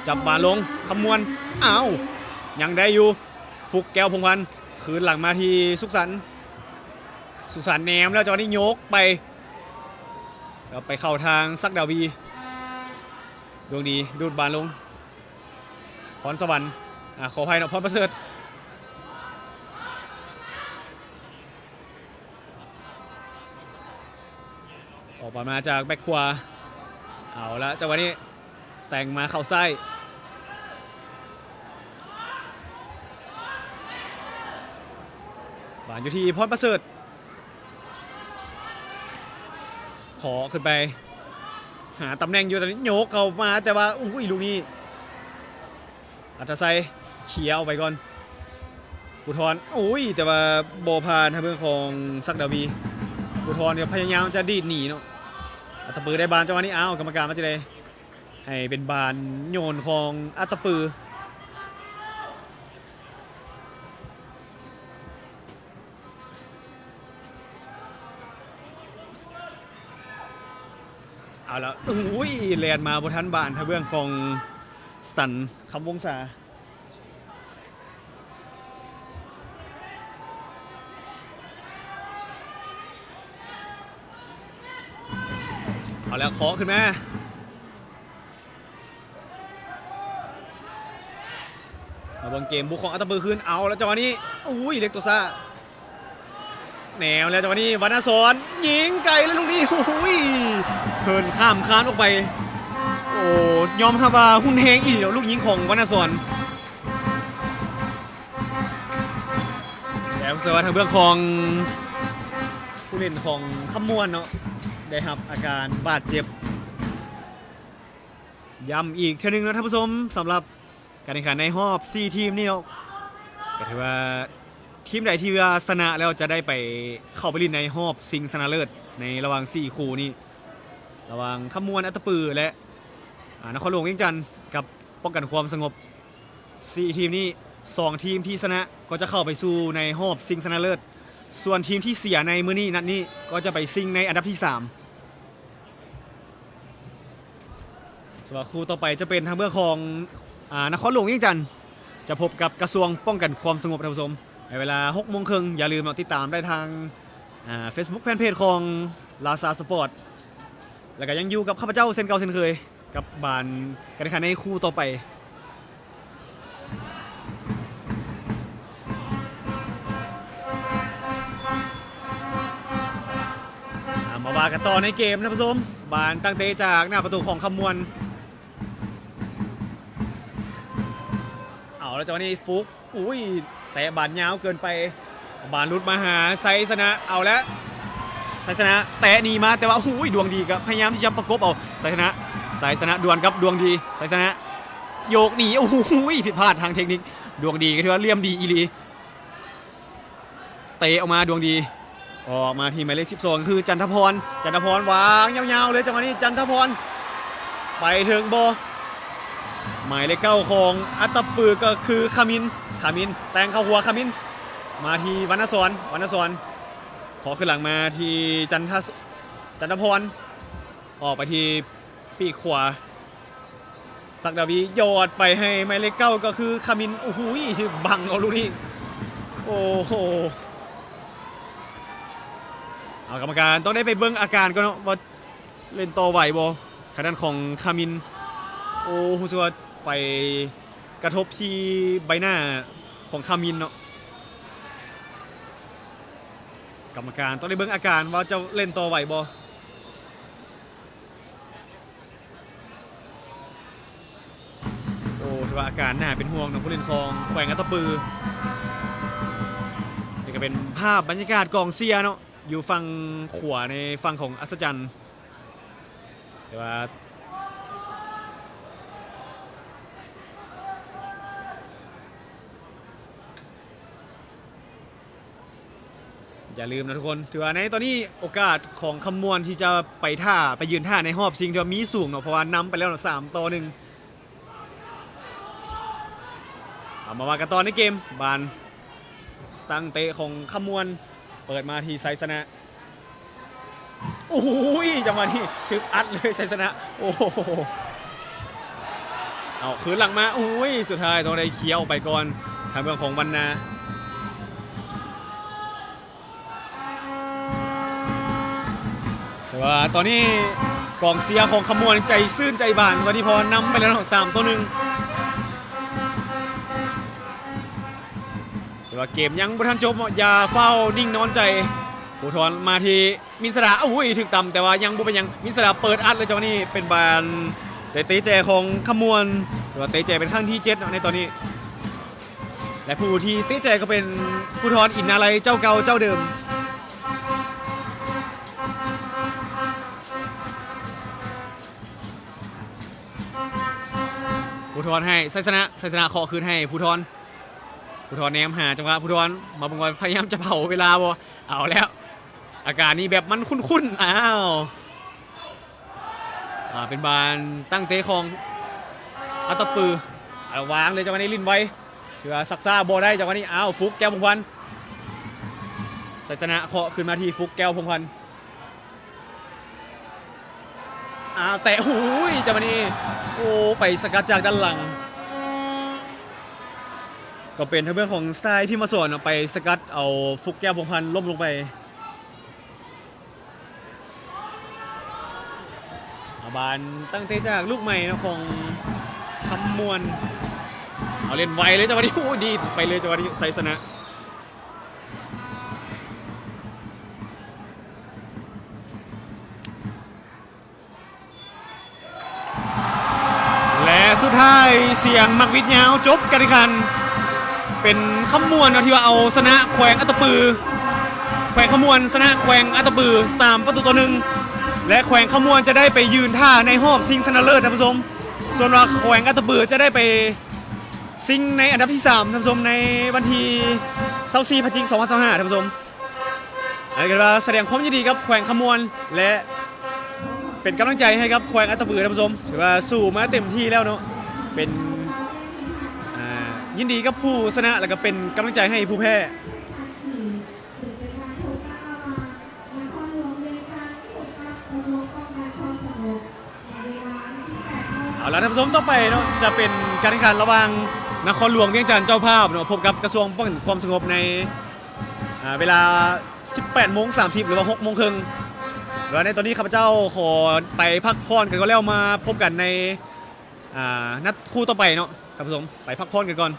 จับบานลงคำมวลอ้าวยังได้อยู่ฟุกแก้วพงพันธ์คืนหลังมาที่สุขสันต์แนมแล้วจังหวะนี้ยกไปแล้วไปเข้าทางซักดาวีดวงดีดูดบานลงพรสวรรค์ขออภัยนะพรประเสริฐออกมาจากแบ็คขวาเอาละจังหวะนี้แต่งมาเข้าไส้บานอยู่ที่พรประเสริฐขอขึ้นไปหาตำแหน่งอยู่ตอนนี้โยกเข้ามาแต่ว่าอุ้ยลูกนี้อัตไซเขียวไปก่อนกุทรอุ้ยแต่ว่าโบพานทางเรื่องของซักดาวีกุทรเนี่ยพยายามจะดีดหนีเนาะอัตปือได้บานจังหวะนี้อ้าวกรรมการมาจะได้ให้เป็นบานโยนของอัตปือเอาแล้วอุ้ยแลนมาบนทันบานทางเรื่องของสันคำวงศาเอาแล้วเคาะขึ้นมาเบิ่งเกมบุกของอัตตปือขึ้นเอาแล้วจังหวะนี้อุ้ยเล็กตัวซ่าแนวแล้วจังหวะนี้วรรณสอนยิงไกลแล้วลูกนี้อุ้ยเพิ่นข้ามคานออกไปโอ้ยอมฮาบาหุ่นแหงอีกเดี๋ยวลูกยิงของวรรณสอนแล้วเสือทางเบื้องของผู้เล่นของขมวนเนาะได้รับอาการบาดเจ็บย้ำอีกเท่านึงนะท่านผู้ชมสำหรับการแข่งขันในรอบ4ทีมนี่เนาะก็ถือว่าทีมใดที่ว่าชนะแล้วจะได้ไปเข้าไปเล่นในรอบชิงชนะเลิศในระหว่าง4คู่นี้ระหว่างขมวนอัตตปือและนครหลวงเวียงจันทร์กับป้องกันความสงบ4ทีมนี้2ทีมที่ชนะก็จะเข้าไปสู่ในรอบชิงชนะเลิศส่วนทีมที่เสียในมื้อนี้นัดนี้ก็จะไปชิงในอันดับที่3ส่วนคู่ต่อไปจะเป็นทางเบื้องของนครหลวงเวียงจันทร์จะพบกับกระทรวงป้องกันความสงบท่านผู้ชมในเวลา 18:30 น.อย่าลืมติดตามได้ทางFacebook แฟนเพจของลาซาสปอร์ตแล้วก็ยังอยู่กับข้าพเจ้าเซนเก่าเซนเคยกับบานการแข่งขันในคู่ต่อไปมาว่ากันต่อในเกมนะผู้ชมบานตั้งเตะจากหน้าประตูของขมวนเอาแล้วจังหวะนี้ฟุกอุ้ยแต่บานยาวเกินไปบานรุดมาหาไซสนะเอาแล้วไซสนะแตะหนีมาแต่ว่าอุ้ยดวงดีครับพยายามที่จะประกบเอาไซสนะดวลครับดวงดีไซสนะโยกหนีโอ้โหผิดพลาดทางเทคนิคดวงดีก็ถือว่าเลี่ยมดีอีลีเตะออกมาดวงดีออกมาที่หมายเลข12คือจันทพรวางยาวๆเลยจังหวะนี้จันทพรไปถึงบอหมายเลข9ของอัตตปือก็คือคามินแต่งเข้าหัวคามินมาที่วรรณสอนขอขึ้นหลังมาที่จันทพรออกไปที่ปีกขวาสักดาวีโยดไปให้หมายเลข9ก็คือคามินโอ้โหชื่อบังเอาลูกนี้โอ้โหเอากรรมการต้องได้ไปเบิ้งอาการก็เนาะว่าเล่นต่อไหวบ่ทางด้านของคามินโอ้โหสุดไปกระทบที่ใบหน้าของคามินเนาะกรรมการต้องได้เบิ้งอาการว่าจะเล่นต่อไหวบ่โอ้ถือว่าอาการน่าเป็นห่วงนะผู้เล่นของแขวงอัตตปือนี่ก็เป็นภาพบรรยากาศกองเชียร์เนาะอยู่ฝั่งขวาในฝั่งของอัศจรรย์แต่ว่า อย่าลืมนะทุกคนถือว่าในตอนนี้โอกาสของคำมวณที่จะไปยืนท่าในรอบชิงถือว่ามีสูงเนาะเพราะว่านำไปแล้ว3-1เอามาว่ากันตอนในเกมบานตั้งเตะของคำมวณเปิดมาทีไซสนะโอ้ยจังหวะนี้ถึกอัดเลยไซสนะโอ้โหเอาคืนหลังมาโอ้ยสุดท้ายต้องได้เคี้ยวไปก่อนทางเมืองของบรรณาแต่ว่าตอนนี้กองเชียร์ของขมวนใจซื่นใจบานตอนนี้พอนำไปแล้ว3-1แต่ว่าเกมยังบ่ทันจบอย่าเฝ้านิ่งนอนใจผู้ทอนมาทีมินสดาโอ้ยถึกต่ำแต่ว่ายังบ่เป็นยังมินสดาเปิดอัดเลยจังหวะนี้เป็นบานเตะเจของขมวนแต่ว่าเตะเจเป็นครั้งที่7ในตอนนี้และผู้ที่เตะเจก็เป็นผู้ทอนอินนาไลเจ้าเก่าเจ้าเดิมผู้ทอนให้ไซสนะขอคืนให้ผู้ทอนแนมหาจังหวะผู้ทอนมาบังวันพยายามจะเผาเวลาบ่เอาแล้วอาการนี้แบบมันคุ้นๆอ้าวเป็นบานตั้งเตะของอัตตปือวางเลยจังหวะนี้ลิ้นไว้เถือซักซ่าโบได้จังหวะนี้อ้าวฟุกแก้วพงพันธ์ไซสนะเคาะขึ้นมาที่ฟุกแก้วพงพันธ์แต่หูยจังหวะนี้โอ้ไปสกัดจากด้านหลังก็เป็นทางเรื่องของสไตล์ที่มาส่วนเอาไปสกัดเอาฟุกแก้วพงพันธ์ล้มลงไปบานตั้งเตะจากลูกใหม่นะของคำมวลเอาเล่นไวเลยจังหวะนี้โอ้ดีไปเลยจังหวะนี้ไซสนะและสุดท้ายเสียงมักวิทยาวจบการแข่งขันเป็นขมวนที่ว่าเอาชนะแขวงอัตตปือแขวงขมวนชนะแขวงอัตตปือ3-1และแขวงขมวนจะได้ไปยืนท่าในรอบชิงชนะเลิศท่านผู้ชมส่วนว่าแขวงอัตตปือจะได้ไปชิงในอันดับที่3ท่านผู้ชมในวันที่24 พฤศจิกายน 2025ท่านผู้ชมอะไรกันว่าแสดงความยินดีกับแขวงขมวนและเป็นกำลังใจให้กับแขวงอัตตปือท่านผู้ชมถือว่าสู้มาเต็มที่แล้วเนาะเป็นยินดีกับผู้ชนะแล้วก็เป็นกำลังใจให้ผู้แพ้เอาละท่านผู้ชมต่อไปเนาะจะเป็นการแข่งขันระหว่างนครหลวงเวียงจันทร์เจ้าภาพเนาะพบกับกระทรวงป้องกันความสงบในเวลา 18:30 หรือว่า 18:30 น.แล้วในตอนนี้ข้าพเจ้าขอไปพักผ่อนกันก็แล้วมาพบกันในนัดคู่ต่อไปเนาะท่านผู้ชมไปพักผ่อนกันก่อน